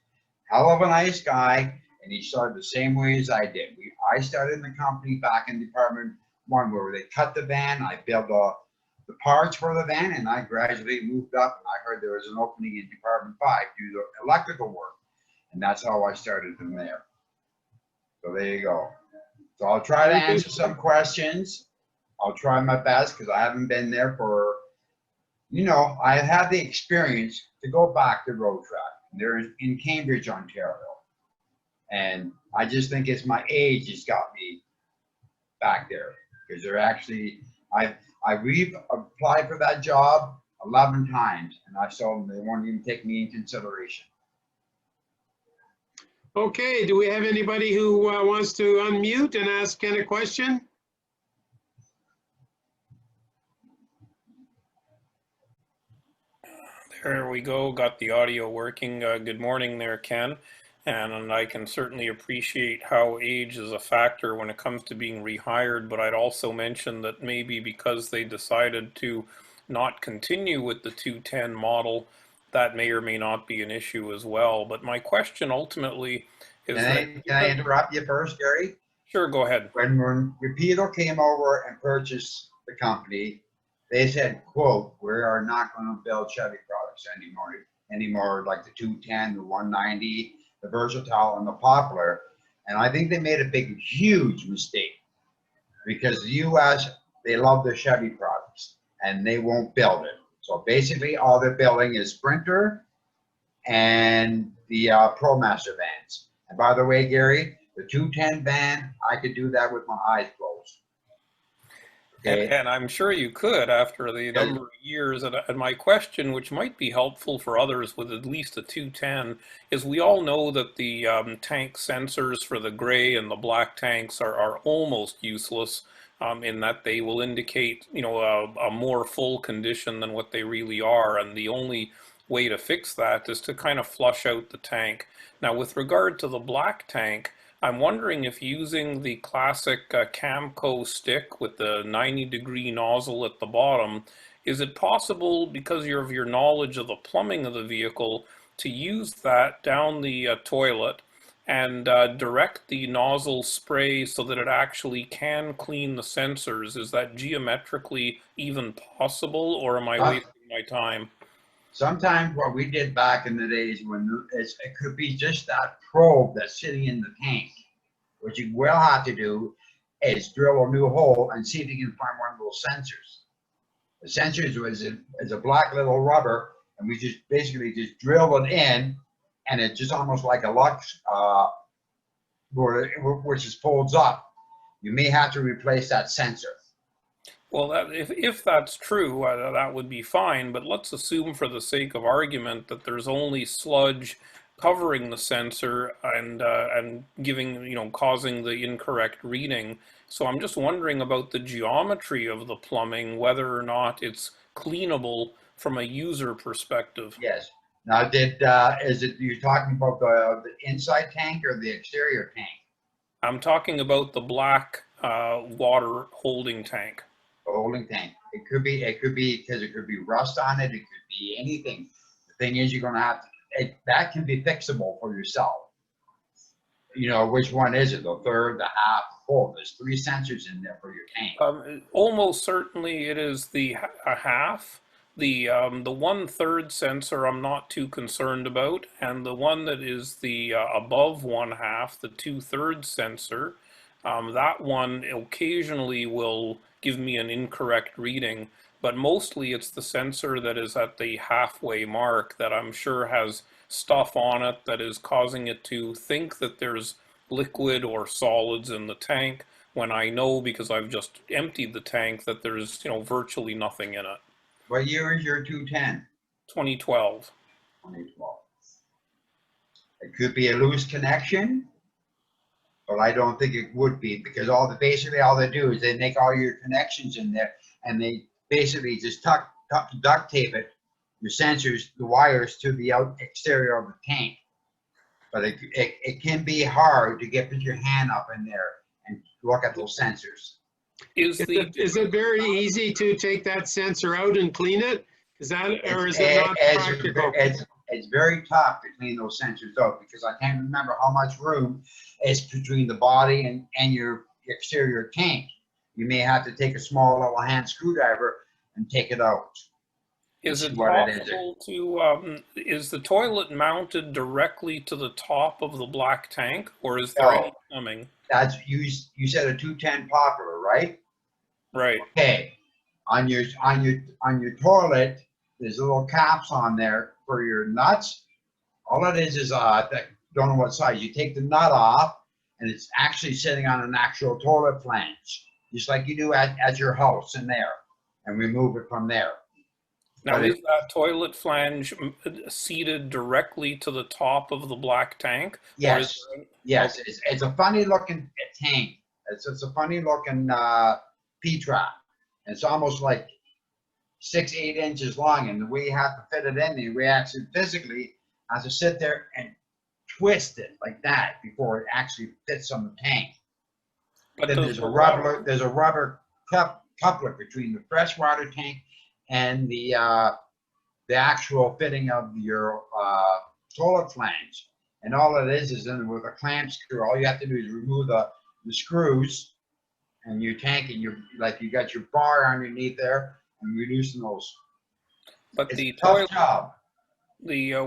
Hell of a nice guy, and he started the same way as I did. I started in the company back in Department 1 where they cut the van. I built the parts for the van, and I gradually moved up. And I heard there was an opening in Department 5 to do the electrical work, and that's how I started from there. So there you go. So I'll try to answer some questions. I'll try my best because I haven't been there for, you know, I had the experience to go back to Roadtrek. There is in Cambridge, Ontario. And I just think it's my age has got me back there because they're actually, I applied for that job 11 times and I saw them, they won't even take me in consideration. Okay, do we have anybody who wants to unmute and ask Ken a question? There we go, got the audio working. Good morning there, Ken. And I can certainly appreciate how age is a factor when it comes to being rehired, but I'd also mention that maybe because they decided to not continue with the 210 model, that may or may not be an issue as well. But my question ultimately is Can I interrupt you first, Gary? Sure, go ahead. When Repeato came over and purchased the company, they said, quote, we are not going to build Chevy products anymore like the 210, the 190, the Versatile, and the Popular. And I think they made a big, huge mistake because the U.S., they love their Chevy products and they won't build it. So basically all they're building is Sprinter and the ProMaster vans. And by the way, Gary, the 210 van, I could do that with my eyes closed. Okay. And I'm sure you could after the number of years. And my question, which might be helpful for others with at least a 210, is we all know that the tank sensors for the gray and the black tanks are almost useless in that they will indicate, you know, a more full condition than what they really are. And the only way to fix that is to kind of flush out the tank. Now, with regard to the black tank, I'm wondering if using the classic Camco stick with the 90-degree nozzle at the bottom, is it possible, because of your knowledge of the plumbing of the vehicle, to use that down the toilet and direct the nozzle spray so that it actually can clean the sensors? Is that geometrically even possible, or am I wasting my time? Sometimes what we did back in the days when it could be just that probe that's sitting in the tank. What you will have to do is drill a new hole and see if you can find one of those sensors. The sensors is a black little rubber, and we just basically just drill it in, and it just almost like a Lux, which just folds up. You may have to replace that sensor. Well, if that's true, that would be fine, but let's assume for the sake of argument that there's only sludge covering the sensor and giving, you know, causing the incorrect reading. So I'm just wondering about the geometry of the plumbing, whether or not it's cleanable from a user perspective. Yes. Now, is it you're talking about the inside tank or the exterior tank? I'm talking about the black water holding tank. Holding tank. It could be because it could be rust on it. It could be anything. The thing is, you're going to have to, that can be fixable for yourself. You know, which one is it? The third, the half, the full. There's 3 sensors in there for your tank. Almost certainly it is the half. The 1/3 sensor I'm not too concerned about, and the one that is the above 1/2, the 2/3 sensor, that one occasionally will give me an incorrect reading, but mostly it's the sensor that is at the halfway mark that I'm sure has stuff on it that is causing it to think that there's liquid or solids in the tank, when I know, because I've just emptied the tank, that there's, you know, virtually nothing in it. What year is your 210? 2012. 2012. It could be a loose connection. but I don't think it would be, because basically all they do is they make all your connections in there, and they basically just duct tape it, your sensors, the wires to the exterior of the tank. But it can be hard to get your hand up in there and look at those sensors. Is it very easy to take that sensor out and clean it? Is it not practical? It's very tough to clean those sensors out, because I can't remember how much room is between the body and your exterior tank. You may have to take a small little hand screwdriver and take it out. Is it possible to, is the toilet mounted directly to the top of the black tank, or is there any plumbing? That's, you said a 210 popular, right? Right. Okay. On your toilet, there's little caps on there for your nuts. All it is don't know what size. You take the nut off, and it's actually sitting on an actual toilet flange, just like you do at your house in there, and remove it from there. Now, is that toilet flange seated directly to the top of the black tank? Yes. Yes. It's a funny looking tank. It's a funny looking P-trap. It's almost like 6-8 inches long, and the way you have to fit it in there, we actually physically have to sit there and twist it like that before it actually fits on the tank. But then there's a rubber coupler between the freshwater tank and the actual fitting of your toilet flange. And all it is then with a clamp screw, all you have to do is remove the screws and your tank, and you got your bar underneath there, and you loosen those. But it's the a tough toilet job.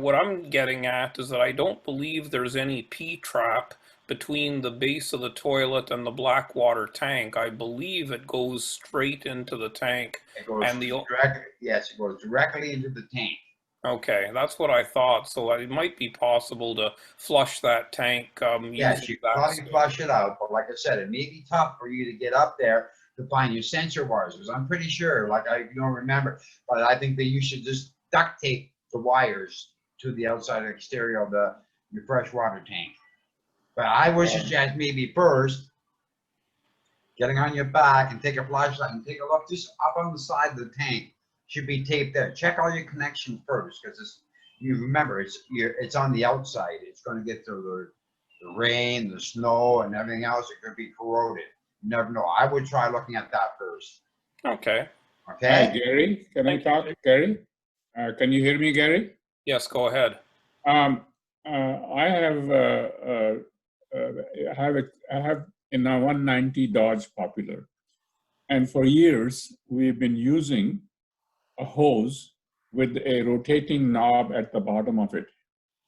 What I'm getting at is that I don't believe there's any P-trap between the base of the toilet and the black water tank. I believe it goes straight into the tank. It goes yes, it goes directly into the tank. Okay, that's what I thought. So it might be possible to flush that tank. Yes, you can probably flush it out, but like I said, it may be tough for you to get up there to find your sensor wires, because I'm pretty sure, like I don't remember, but I think that you should just duct tape the wires to the outside and exterior of your freshwater tank. But I would suggest maybe first getting on your back and take a flashlight and take a look just up on the side of the tank. Should be taped there. Check all your connections first, because you remember it's on the outside. It's going to get through the rain, the snow, and everything else. It could be corroded. You never know. I would try looking at that first. Okay. Okay. Hi, Gary, can I talk, Gary? Can you hear me, Gary? Yes, go ahead. I have in a 190 Dodge Popular, and for years we've been using a hose with a rotating knob at the bottom of it.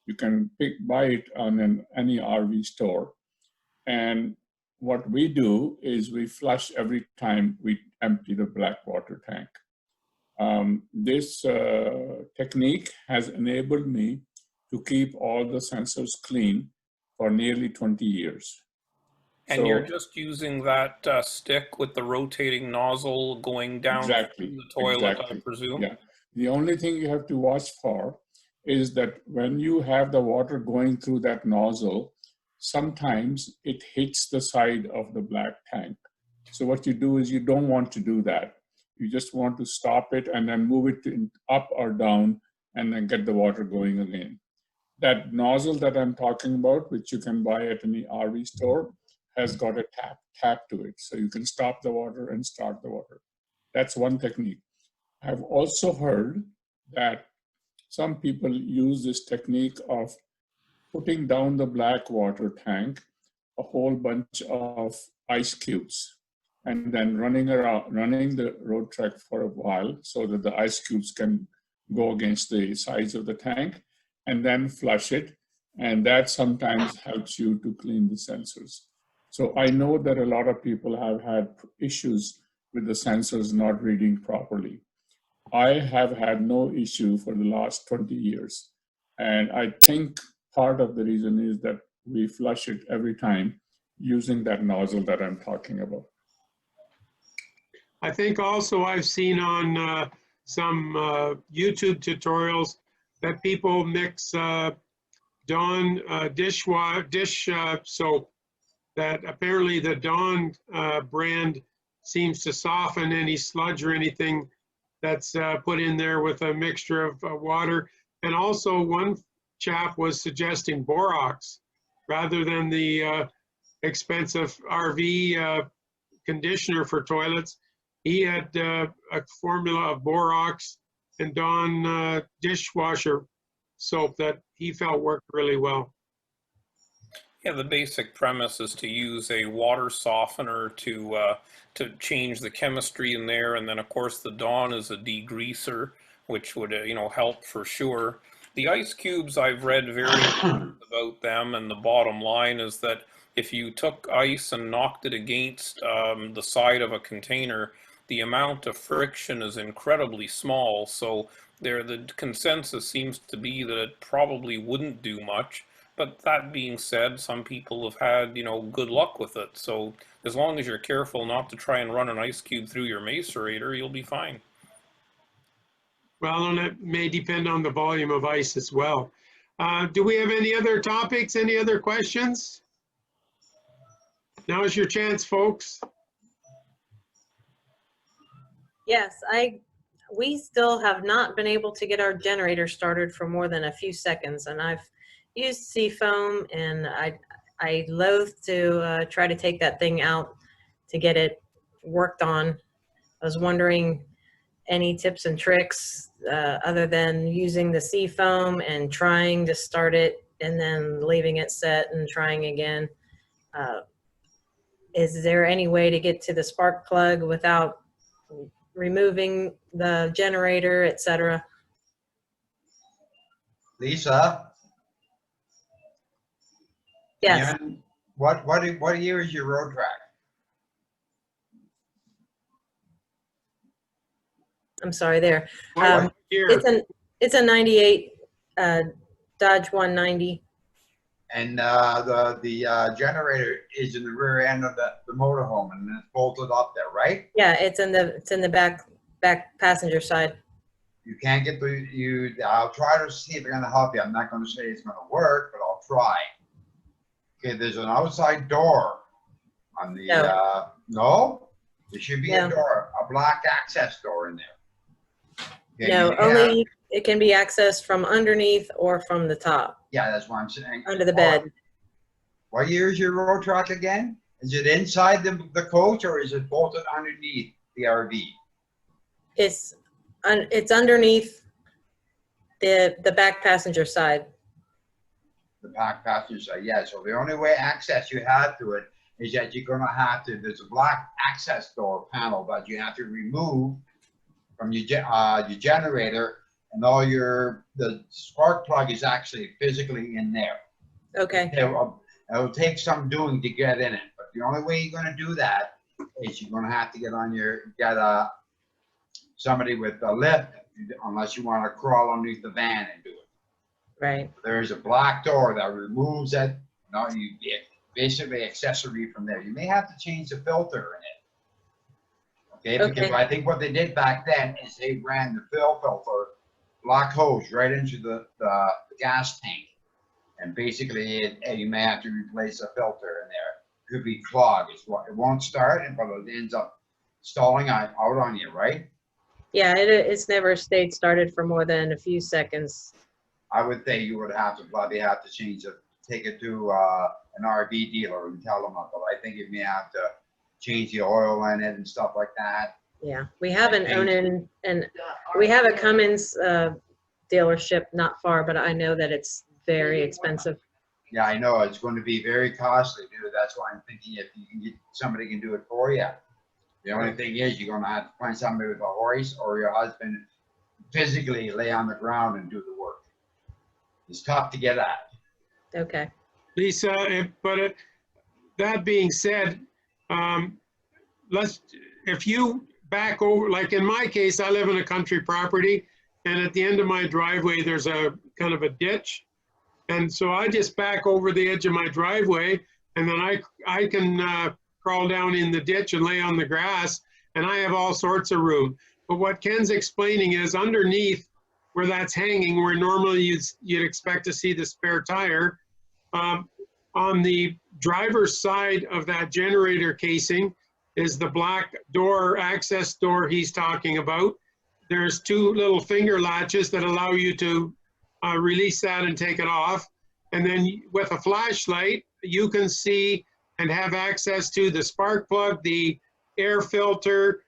You can buy it on any RV store, and what we do is we flush every time we empty the black water tank. This technique has enabled me to keep all the sensors clean for nearly 20 years. And you're just using that stick with the rotating nozzle going down through the toilet, I presume? Yeah. The only thing you have to watch for is that when you have the water going through that nozzle, sometimes it hits the side of the black tank. So what you do is you don't want to do that. You just want to stop it and then move it up or down and then get the water going again. That nozzle that I'm talking about, which you can buy at any RV store, has got a tap to it. So you can stop the water and start the water. That's one technique. I've also heard that some people use this technique of putting down the black water tank a whole bunch of ice cubes and then running the road trek for a while so that the ice cubes can go against the sides of the tank, and then flush it. And that sometimes helps you to clean the sensors. So I know that a lot of people have had issues with the sensors not reading properly. I have had no issue for the last 20 years. And I think part of the reason is that we flush it every time using that nozzle that I'm talking about. I think also I've seen on some YouTube tutorials that people mix Dawn dish soap that apparently the Dawn brand seems to soften any sludge or anything that's put in there with a mixture of water. And also one chap was suggesting borax rather than the expensive RV conditioner for toilets. He had a formula of borax and Dawn dishwasher soap that he felt worked really well. Yeah, the basic premise is to use a water softener to change the chemistry in there, and then of course the Dawn is a degreaser, which would help for sure. The ice cubes, I've read very about them, and the bottom line is that if you took ice and knocked it against the side of a container, the amount of friction is incredibly small. So the consensus seems to be that it probably wouldn't do much. But that being said, some people have had, good luck with it. So as long as you're careful not to try and run an ice cube through your macerator, you'll be fine. Well, and it may depend on the volume of ice as well. Do we have any other topics, any other questions? Now's your chance, folks. Yes, we still have not been able to get our generator started for more than a few seconds, and I've used Seafoam, and I loathe to try to take that thing out to get it worked on. I was wondering any tips and tricks other than using the Seafoam and trying to start it and then leaving it set and trying again. Is there any way to get to the spark plug without removing the generator, etc.? Lisa? Yes. What year is your road track? I'm sorry there. What year? It's a 98 Dodge 190. And the generator is in the rear end of the motorhome, and it's bolted up there, right? Yeah, it's in the back passenger side. You can't get I'll try to see if I'm gonna help you. I'm not gonna say it's gonna work, but I'll try. Okay, there's an outside door on the no? There should be a door, a black access door in there. Okay, no, only it can be accessed from underneath or from the top. Yeah, that's what I'm saying. Under the bed. What year is your road truck again? Is it inside the coach, or is it bolted underneath the RV? It's underneath the back passenger side. The back passenger side, yeah. So the only way access you have to it is that you're gonna have to. There's a black access door panel that you have to remove from your generator, and the spark plug is actually physically in there. Okay. It'll take some doing to get in it, but the only way you're gonna do that is you're gonna have to get somebody with a lift, unless you want to crawl underneath the van and do it. Right. There's a black door that removes it. You get basically accessory from there. You may have to change the filter in it. Okay. Because I think what they did back then is they ran the fill filter, black hose, right into the gas tank. And basically, you may have to replace a filter in there. Could be clogged. It won't start, but it ends up stalling out on you, right? Yeah, it's never stayed started for more than a few seconds. I would think you would probably have to change it, take it to an RV dealer and tell them about it. I think you may have to change the oil in it and stuff like that. Yeah, we have an Onan, and we have a Cummins dealership not far, but I know that it's very expensive. Yeah, I know it's going to be very costly, dude. That's why I'm thinking if you can get somebody can do it for you. The only thing is you're going to have to find somebody with a horse or your husband physically lay on the ground and do the work. It's tough to get at. Okay. Lisa, that being said, if you back over, like in my case, I live in a country property, and at the end of my driveway, there's a kind of a ditch. And so I just back over the edge of my driveway, and then I can crawl down in the ditch and lay on the grass, and I have all sorts of room. But what Ken's explaining is underneath where that's hanging, where normally you'd expect to see the spare tire, on the driver's side of that generator casing is the black door, access door he's talking about. There's two little finger latches that allow you to release that and take it off. And then with a flashlight, you can see and have access to the spark plug, the air filter,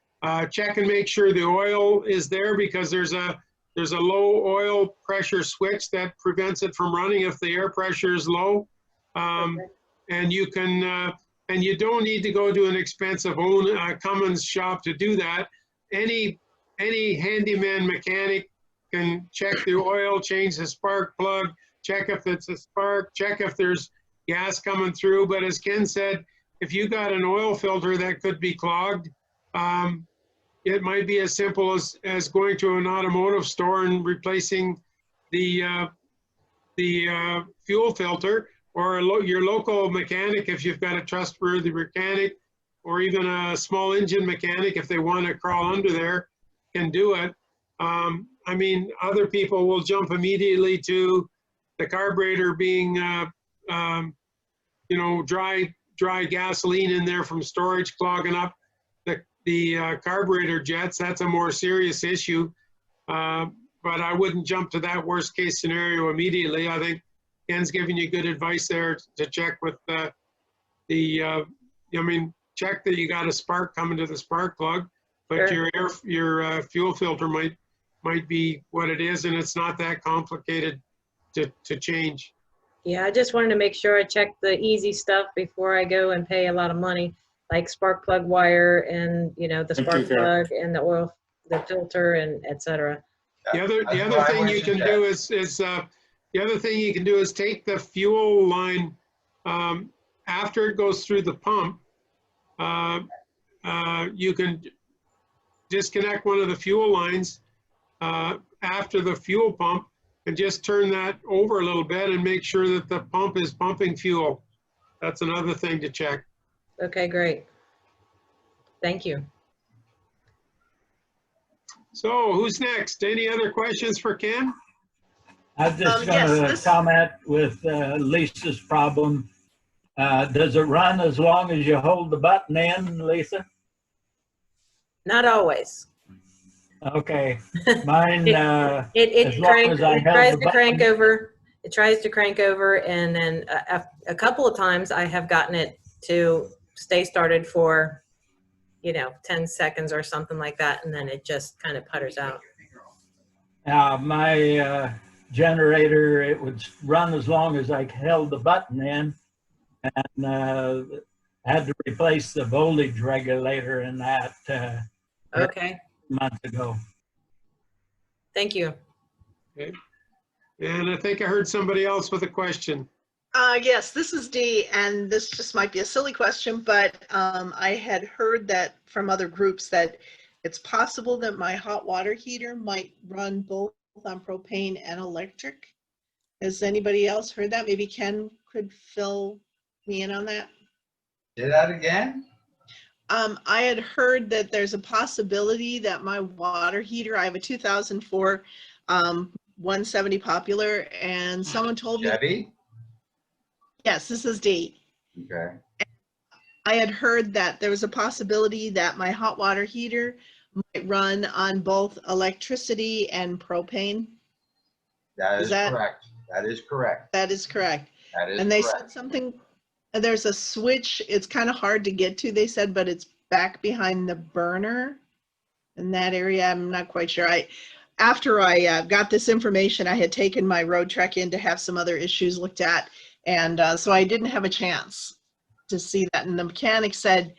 check and make sure the oil is there, because there's a low oil pressure switch that prevents it from running if the air pressure is low. And you can, and you don't need to go to an expensive Cummins shop to do that. Any handyman mechanic can check the oil, change the spark plug, check if it's a spark, check if there's gas coming through. But as Ken said, if you got an oil filter that could be clogged, it might be as simple as going to an automotive store and replacing the fuel filter, or your local mechanic, if you've got a trustworthy mechanic, or even a small engine mechanic, if they want to crawl under there, can do it. I mean, other people will jump immediately to the carburetor being, you know, dry gasoline in there from storage clogging up the carburetor jets. That's a more serious issue. But I wouldn't jump to that worst case scenario immediately. I think Ken's giving you good advice there to check with I mean, check that you got a spark coming to the spark plug, but Sure. your fuel filter might be what it is, and it's not that complicated to change. Yeah, I just wanted to make sure I checked the easy stuff before I go and pay a lot of money, like spark plug wire and, you know, the spark plug and the oil, the filter, and et cetera. The other thing you can do is the other thing you can do is take the fuel line after it goes through the pump. You can disconnect one of the fuel lines after the fuel pump and just turn that over a little bit and make sure that the pump is pumping fuel. That's another thing to check. Okay, great. Thank you. So who's next? Any other questions for Ken? I'm just going to comment with Lisa's problem. Does it run as long as you hold the button in, Lisa? Not always. Okay. Mine, It as long as I held tries the to crank button. over. It tries to crank over, and then a couple of times I have gotten it to stay started for, you know, 10 seconds or something like that, and then it just kind of putters out. My generator, it would run as long as I held the button in, and had to replace the voltage regulator in that Okay. months ago. Thank you. Okay. And I think I heard somebody else with a question. Yes, this is Dee, and this just might be a silly question, but I had heard that from other groups that it's possible that my hot water heater might run both on propane and electric. Has anybody else heard that? Maybe Ken could fill me in on that. Say that again? I had heard that there's a possibility that my water heater, I have a 2004 170 Popular, and someone told me. Chevy? Yes, this is Dee. Okay. I had heard that there was a possibility that my hot water heater might run on both electricity and propane. That is correct. That is correct. That is correct. That is And they correct. said something, there's a switch, it's kind of hard to get to, they said, but it's back behind the burner in that area. I'm not quite sure. After I got this information, I had taken my Roadtrek in to have some other issues looked at. And so I didn't have a chance to see that. And the mechanic said,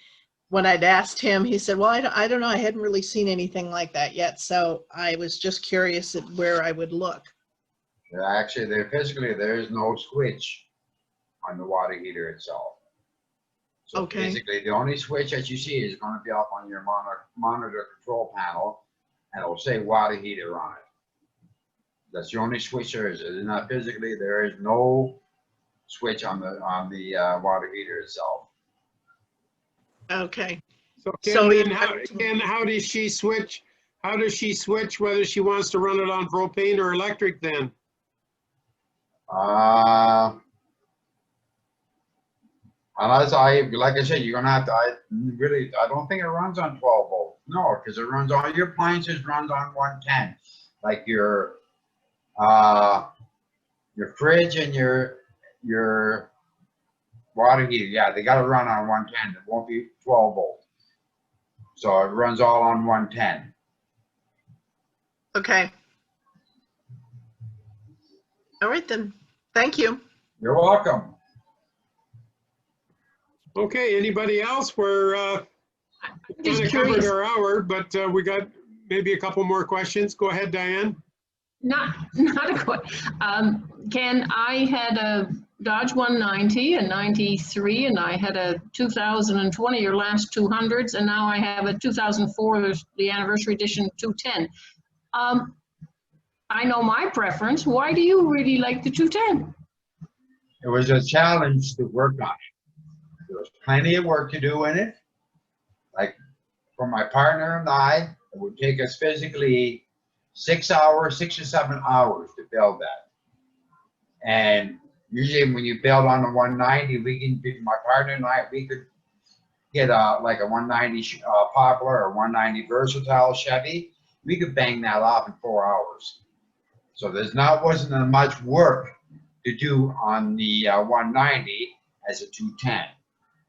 when I'd asked him, he said, well, I don't know. I hadn't really seen anything like that yet. So I was just curious at where I would look. Actually, there is no switch on the water heater itself. So Okay. basically, the only switch that you see is going to be up on your monitor control panel, and it'll say water heater on it. That's the only switch there is. It is not physically. There is no switch on the water heater itself. Okay. So Ken, how does she switch? How does she switch whether she wants to run it on propane or electric then? Unless like I said, you're gonna have to, I don't think it runs on 12 volt. No, because it runs, all your appliances runs on 110. Like your fridge and your water heater, yeah, they gotta run on 110. It won't be 12 volt. So it runs all on 110. Okay. All right then. Thank you. You're welcome. Okay, anybody else? We're kind of covered our hour, but we got maybe a couple more questions. Go ahead, Diane. Not a question. Ken, I had a Dodge 190, a 93, and I had a 2020, your last 200s, and now I have a 2004, the anniversary edition 210. I know my preference. Why do you really like the 210? It was a challenge to work on it. There was plenty of work to do in it. Like for my partner and I, it would take us physically 6 or 7 hours to build that. And usually when you build on the 190, my partner and I, we could get like a 190 Popular or 190 Versatile Chevy. We could bang that off in 4 hours. So wasn't as much work to do on the 190 as a 210.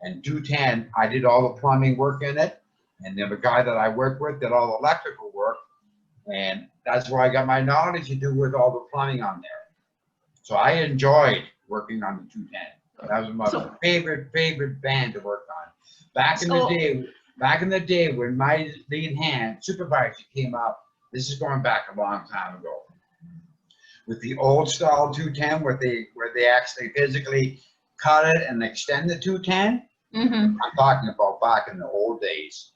And 210, I did all the plumbing work in it. And then the guy that I worked with did all the electrical work. And that's where I got my knowledge to do with all the plumbing on there. So I enjoyed working on the 210. That was my favorite band to work on. Back in the day when my lead hand supervisor came up, this is going back a long time ago, with the old style 210 where they actually physically cut it and extend the 210. I'm talking about back in the old days.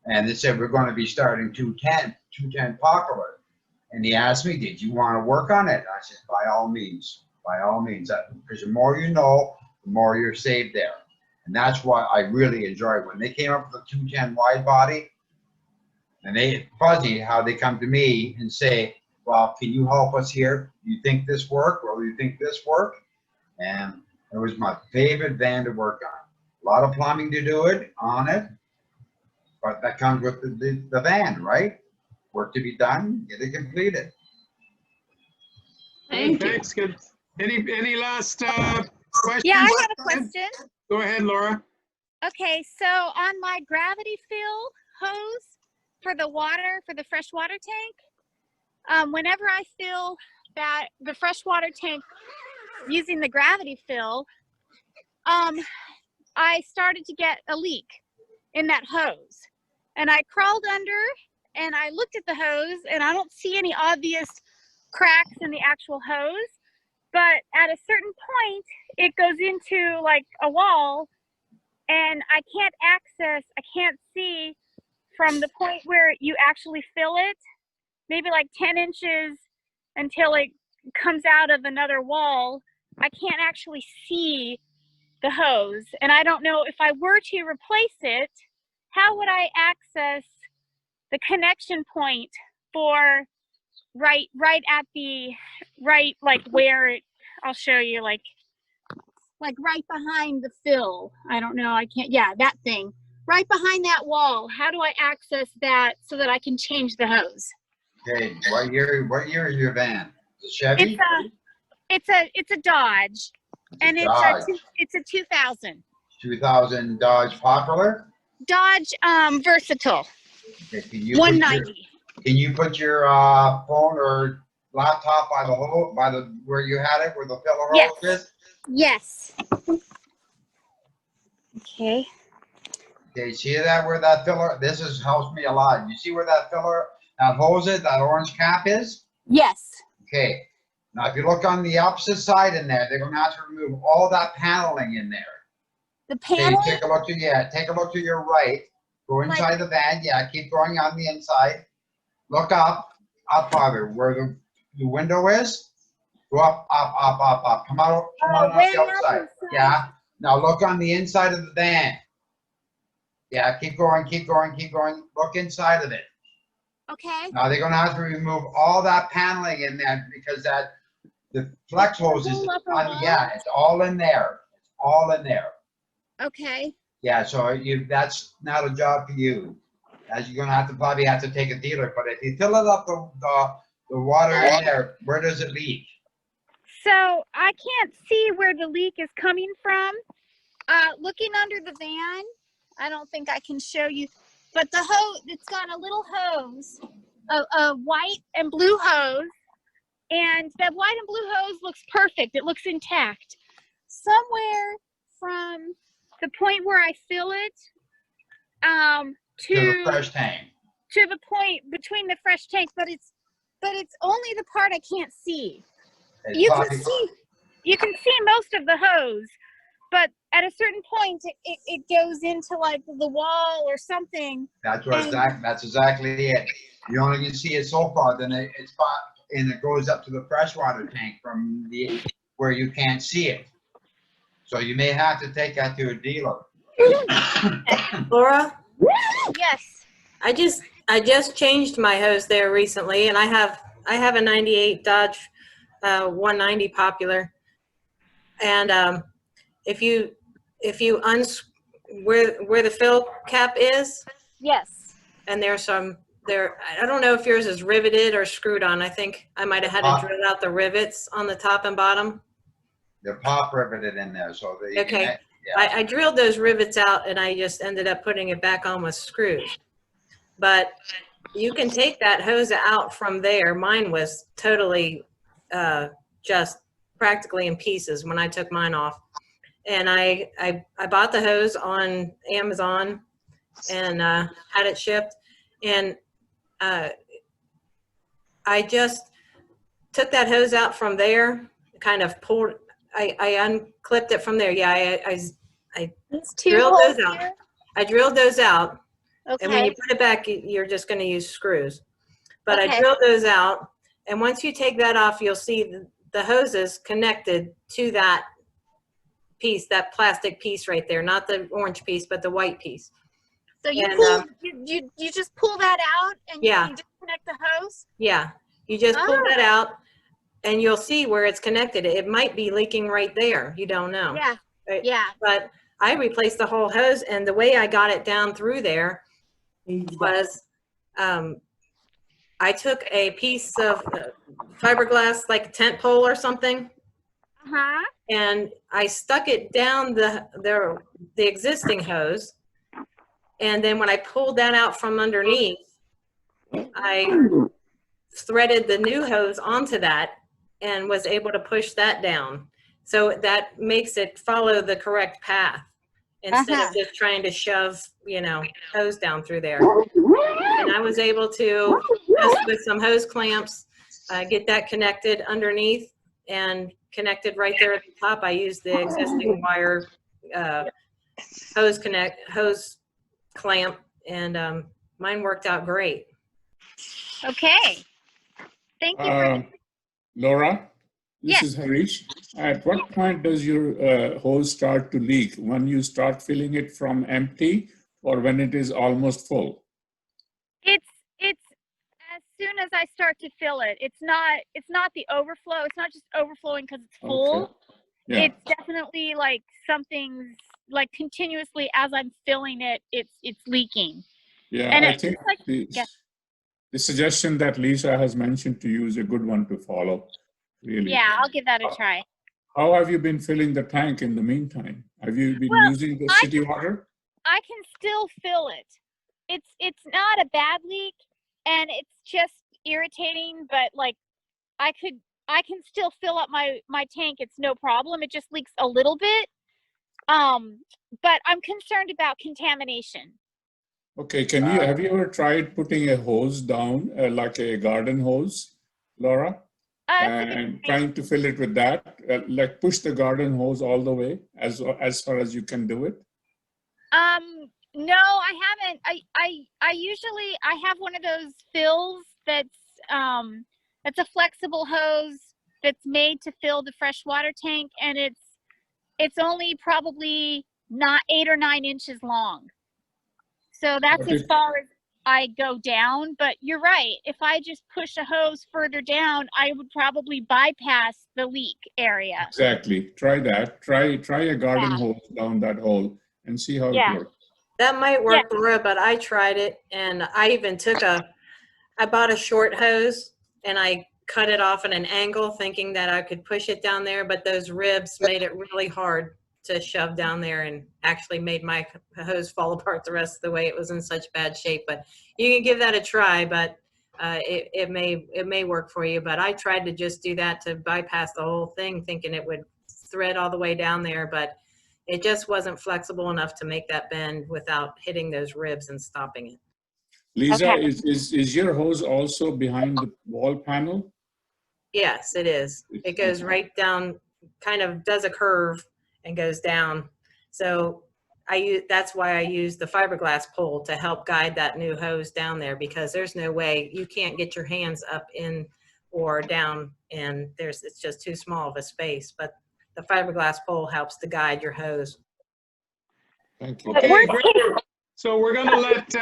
And they said, we're going to be starting 210 Popular. And he asked me, did you want to work on it? I said, by all means, because the more you know, the more you're saved there. And that's why I really enjoyed when they came up with the 210 wide body. And it's funny how they come to me and say, well, can you help us here? You think this work, or you think this work? And it was my favorite van to work on. A lot of plumbing to do it on it, but that comes with the van, right? Work to be done, get it completed. Thanks. Good. Any last questions? Yeah, I have a question. Go ahead, Laura. Okay, so on my gravity fill hose for the water, for the freshwater tank, whenever I fill the freshwater tank using the gravity fill, I started to get a leak in that hose. And I crawled under and I looked at the hose and I don't see any obvious cracks in the actual hose. But at a certain point, it goes into like a wall and I can't see from the point where you actually fill it, maybe like 10 inches until it comes out of another wall. I can't actually see the hose. And I don't know if I were to replace it, how would I access the connection point for right at the like where it, I'll show you, like right behind the fill. I don't know, I can't, yeah, that thing right behind that wall. How do I access that so that I can change the hose? Okay, what year is your van? The Chevy? It's a Dodge, and it's a 2000. 2000 Dodge Popular? Dodge Versatile. Okay, can 190. Can you put your phone or laptop by the where you had it, where the filler hose is? Yes. Okay. Okay, see that where that filler? This has helped me a lot. You see where that filler, that hose is, that orange cap is? Yes. Okay. Now, if you look on the opposite side in there, they're going to have to remove all that paneling in there. The panel? Okay, take a look to your right. Go inside the van. Yeah, keep going on the inside. Look up farther where the window is. Go up. Come out on the outside. Yeah. Now look on the inside of the van. Yeah, keep going. Look inside of it. Okay. Now they're gonna have to remove all that paneling in there because the flex hose is on. Yeah, it's all in there. It's all in there. Okay. Yeah, so that's not a job for you. As you're gonna probably have to take a dealer, but if you fill it up the water in there, where does it leak? So I can't see where the leak is coming from. Looking under the van, I don't think I can show you, but the hose, it's got a little hose, a white and blue hose, and that white and blue hose looks perfect. It looks intact. Somewhere from the point where I fill it To the fresh tank. to the point between the fresh tank, but it's only the part I can't see. It's You probably- can see most of the hose, but at a certain point it goes into like the wall or something. That's exactly it. You only can see it so far, then it goes up to the freshwater tank from where you can't see it. So you may have to take that to a dealer. Laura? Yes. I just changed my hose there recently, and I have a 98 Dodge 190 Popular. And if you where the fill cap is, yes, and there's I don't know if yours is riveted or screwed on. I think I might have had to drill out the rivets on the top and bottom. They're pop riveted in there, so they Okay. I drilled those rivets out, and I just ended up putting it back on with screws. But you can take that hose out from there. Mine was totally just practically in pieces when I took mine off. And I bought the hose on Amazon and had it shipped. And I just took that hose out from there, kind of pulled, I unclipped it from there. Yeah, I drilled those out. I drilled those out. Okay. And when you put it back, you're just going to use screws. But Okay. I drilled those out. And once you take that off, you'll see the hoses connected to that piece, that plastic piece right there, not the orange piece, but the white piece. So you you just pull that out and Yeah. you disconnect the hose? Yeah, you just pull Oh. that out and you'll see where it's connected. It might be leaking right there. You don't know. Yeah. Right? Yeah. But I replaced the whole hose, and the way I got it down through there was I took a piece of fiberglass, like a tent pole or something, Uh-huh. and I stuck it down the existing hose. And then when I pulled that out from underneath, I threaded the new hose onto that and was able to push that down. So that makes it follow the correct path instead of just trying to shove, hose down through there. And I was able to, just with some hose clamps, get that connected underneath and connected right there at the top. I used the existing wire hose clamp, and mine worked out great. Okay. Thank you for Laura, this Yes. is Harish. At what point does your hose start to leak? When you start filling it from empty or when it is almost full? It's as soon as I start to fill it. It's not the overflow. It's not just overflowing because it's full. Okay. Yeah. It's definitely like something's like continuously as I'm filling it, it's leaking. Yeah, And I it's think like the suggestion that Lisa has mentioned to you is a good one to follow, really. yeah, I'll give that a try. How have you been filling the tank in the meantime? Have you been using the city water? I can still fill it. It's not a bad leak, and it's just irritating, but like I can still fill up my tank. It's no problem. It just leaks a little bit. But I'm concerned about contamination. Okay, have you ever tried putting a hose down, like a garden hose, Laura? And trying to fill it with that, like push the garden hose all the way as far as you can do it? No, I haven't. I usually have one of those fills that's a flexible hose that's made to fill the freshwater tank, and it's only probably not 8 or 9 inches long. So that's as far as I go down. But you're right. If I just push a hose further down, I would probably bypass the leak area. Exactly. Try that. Try a garden hose down that hole. and see how Yeah. it works. That might work, Laura, but I tried it, and I even I bought a short hose and I cut it off at an angle thinking that I could push it down there, but those ribs made it really hard to shove down there and actually made my hose fall apart the rest of the way. It was in such bad shape, but you can give that a try, but it may work for you. But I tried to just do that to bypass the whole thing thinking it would thread all the way down there, but it just wasn't flexible enough to make that bend without hitting those ribs and stopping it. Lisa, Okay. is your hose also behind the wall panel? Yes, it is. It goes right down, kind of does a curve and goes down. So that's why I use the fiberglass pole to help guide that new hose down there, because there's no way you can't get your hands up in or down, and it's just too small of a space. But the fiberglass pole helps to guide your hose. Thank you. Okay, great. So we're going to let,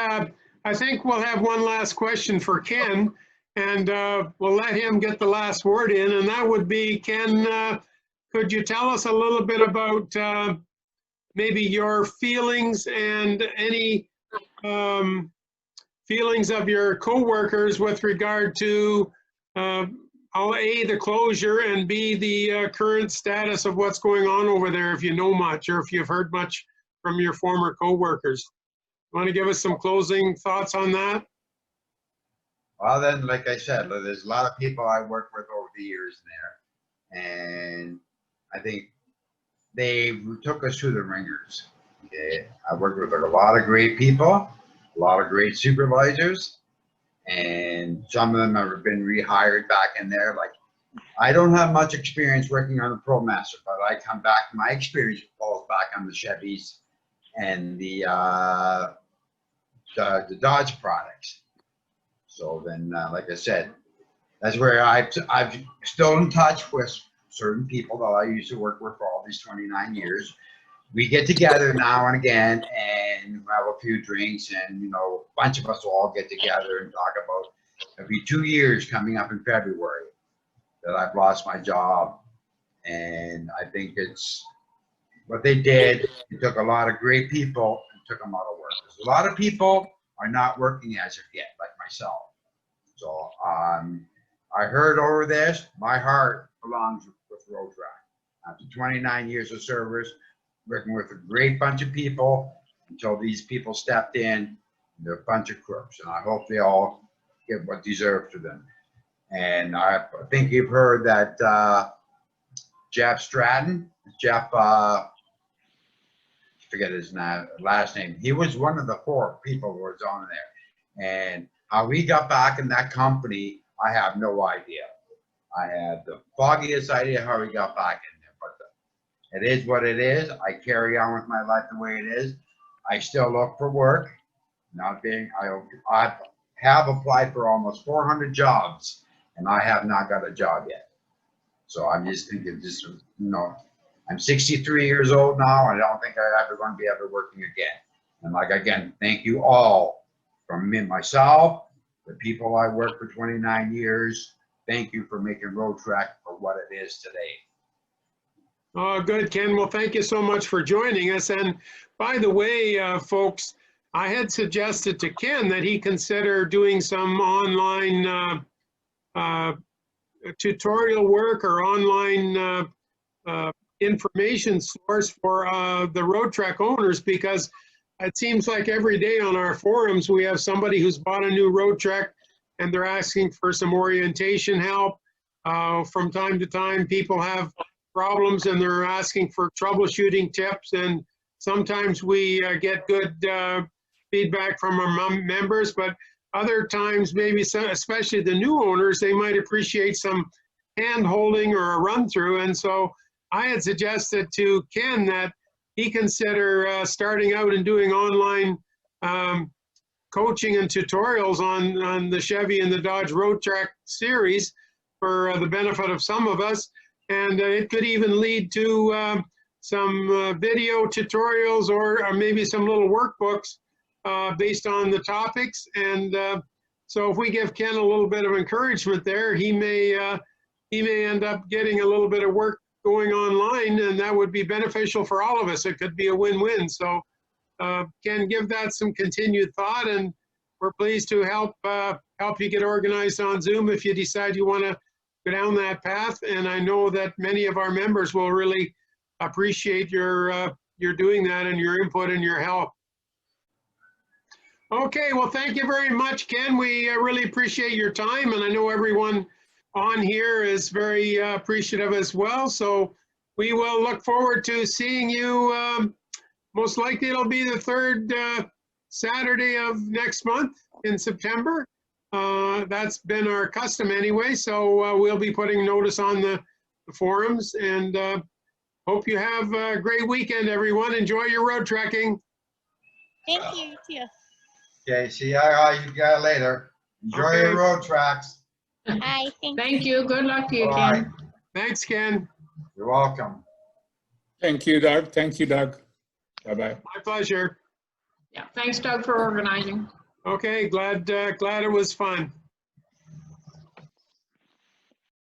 I think we'll have one last question for Ken, and we'll let him get the last word in, and that would be, Ken, could you tell us a little bit about maybe your feelings and any feelings of your coworkers with regard to A, the closure, and B, the current status of what's going on over there, if you know much or if you've heard much from your former coworkers. Want to give us some closing thoughts on that? Well, then, like I said, there's a lot of people I worked with over the years there, and I think they took us through the ringers. Okay, I worked with a lot of great people, a lot of great supervisors, and some of them have been rehired back in there. Like, I don't have much experience working on the ProMaster, but I come back, my experience falls back on the Chevys and the Dodge products. So then, like I said, that's where I've still in touch with certain people that I used to work with for all these 29 years. We get together now and again and have a few drinks, and you know, a bunch of us will all get together and talk about it'll be 2 years coming up in February that I've lost my job. And I think it's what they did. It took a lot of great people and took them out of work. A lot of people are not working as of yet, like myself. So I heard over this, my heart belongs with Roadtrek. After 29 years of service, working with a great bunch of people until these people stepped in, they're a bunch of crooks, and I hope they all get what deserved to them. And I think you've heard that Jeff Stratton, forget his last name. He was one of the 4 people who was on there. And how we got back in that company, I have no idea. I have the foggiest idea how we got back in there. But it is what it is. I carry on with my life the way it is. I still look for work. I have applied for almost 400 jobs, and I have not got a job yet. So I'm just thinking, I'm 63 years old now. I don't think I'm ever going to be ever working again. And like, again, thank you all, from me, myself, the people I worked for 29 years. Thank you for making Roadtrek for what it is today. Oh, good, Ken. Well, thank you so much for joining us. And by the way, folks, I had suggested to Ken that he consider doing some online tutorial work or online information source for the Roadtrek owners, because it seems like every day on our forums we have somebody who's bought a new Roadtrek and they're asking for some orientation help. From time to time, people have problems and they're asking for troubleshooting tips, and sometimes we get good feedback from our members, but other times, maybe especially the new owners, they might appreciate some hand holding or a run through. And so I had suggested to Ken that he consider starting out and doing online coaching and tutorials on the Chevy and the Dodge Roadtrek series for the benefit of some of us. And it could even lead to some video tutorials or maybe some little workbooks based on the topics. And so if we give Ken a little bit of encouragement there, he may end up getting a little bit of work going online, and that would be beneficial for all of us. It could be a win-win. So can give that some continued thought, and we're pleased to help you get organized on Zoom if you decide you want to go down that path. And I know that many of our members will really appreciate your doing that and your input and your help. Okay, well, thank you very much, Ken. We really appreciate your time, and I know everyone on here is very appreciative as well. So we will look forward to seeing you. Most likely it'll be the third Saturday of next month in September. That's been our custom anyway, so we'll be putting notice on the forums, and hope you have a great weekend, everyone. Enjoy your road trekking. Thank you, you too. Okay, see you guys later. Enjoy your road tracks. Hi, Thank you. Good luck to you, All right. Ken. Thanks, Ken. You're welcome. Thank you, Doug. Thank you, Doug. Bye-bye. My pleasure. Yeah, thanks, Doug, for organizing. Okay, glad it was fun.